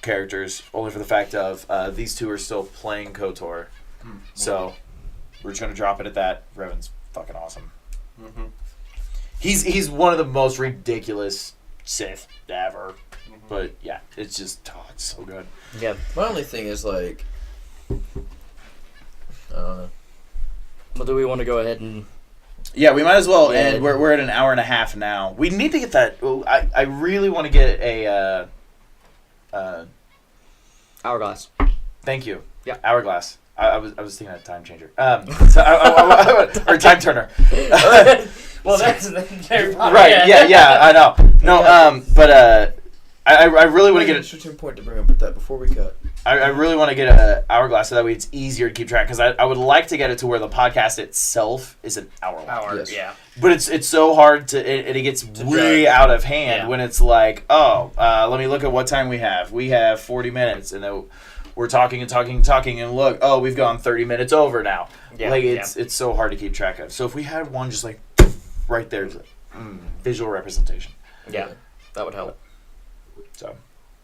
characters, only for the fact of these two are still playing KOTOR. So we're just gonna drop it at that. Revan's fucking awesome. Mm-hmm. He's one of the most ridiculous Sith ever. But yeah, it's just it's so good. Yeah. My only thing is like, I don't know. Well, do we want to go ahead and? Yeah, we might as well. Yeah. And we're at an hour and a half now. We need to get that. I really want to get a. Hourglass. Thank you. Yeah. Hourglass. I was thinking of time changer. So or time turner. Well, that's Right. Yeah. I know. No. But I really want to get it. Interesting point to bring up with that before we cut. I really want to get a hourglass so that way it's easier to keep track, because I would like to get it to where the podcast itself is an hour long. Yes. Yeah. But But it's so hard it gets way drag. out of hand Yeah. when it's like, let me look at what time we have. We have 40 minutes, and then we're talking and talking and talking, and look, we've gone 30 minutes over now. Yeah, Like it's so hard to keep track of. So if we had one just like right there, visual representation. yeah, that would help. So,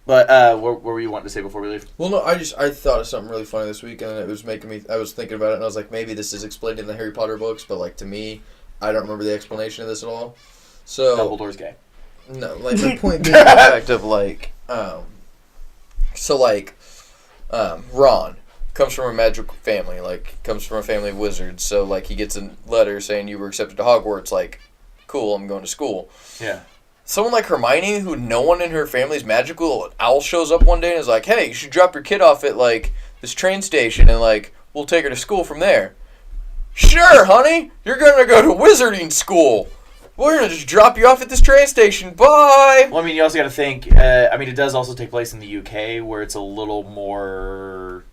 but what were you wanting to say before we leave? Well, no, I thought of something really funny this week, and it was making me. I was thinking about it, and I was like, maybe this is explained in the Harry Potter books, but like to me, I don't remember the explanation of this at all. So Dumbledore's gay. no, like my point being the fact of like, Ron comes from a magical family, like comes from a family of wizards. So like he gets a letter saying you were accepted to Hogwarts. Like, cool, I'm going to school. Yeah. Someone like Hermione, who no one in her family is magical, Owl shows up one day and is like, hey, you should drop your kid off at, like, this train station and, like, we'll take her to school from there. Sure, honey, you're going to go to wizarding school. We're going to just drop you off at this train station. Bye. Well, I mean, you also got to think, it does also take place in the UK, where it's a little more...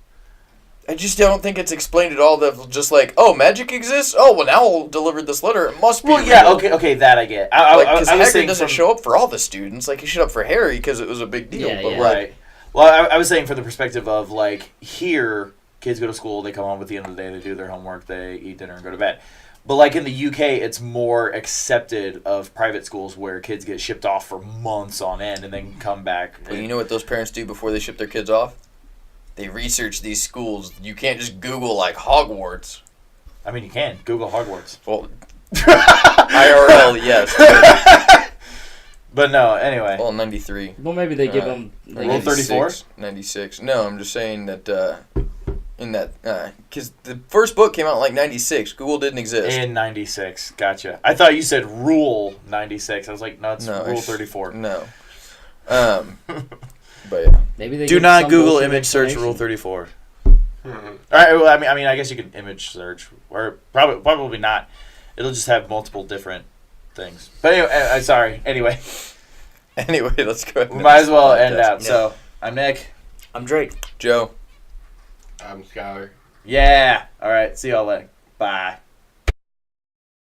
I just don't think it's explained at all. That just like, oh, magic exists? Oh, well, now Owl delivered this letter. It must be Well, yeah, real. okay, that I get. Because I was Hagrid saying doesn't show up for all the students. Like, he showed up for Harry because it was a big deal. Yeah, but yeah. like, Right. Well, I was saying from the perspective of, like, here, kids go to school, they come home at the end of the day, they do their homework, they eat dinner and go to bed. But, like, in the UK, it's more accepted of private schools where kids get shipped off for months on end and then come back. Well, you know what those parents do before they ship their kids off? They research these schools. You can't just Google, like, Hogwarts. I mean, you can. Google Hogwarts. Well, IRL, yes. But no, anyway. Well, 93. Well, maybe they give them. Rule 34? 96. No, I'm just saying that, in that, because the first book came out in, like, 96. Google didn't exist. In 96. Gotcha. I thought you said Rule 96. I was like, no, it's Rule 34. No. But, yeah. Maybe they Do give not some Google bullshit image search explanation. Rule 34. All right. Well, I mean, I guess you can image search, or probably not. It'll just have multiple different things. But anyway, sorry. Anyway, Anyway, let's go ahead. we might as well end Podcast. out. So I'm Nick. I'm Drake. Joe. I'm Skyler. Yeah. All right. See y'all later. Bye.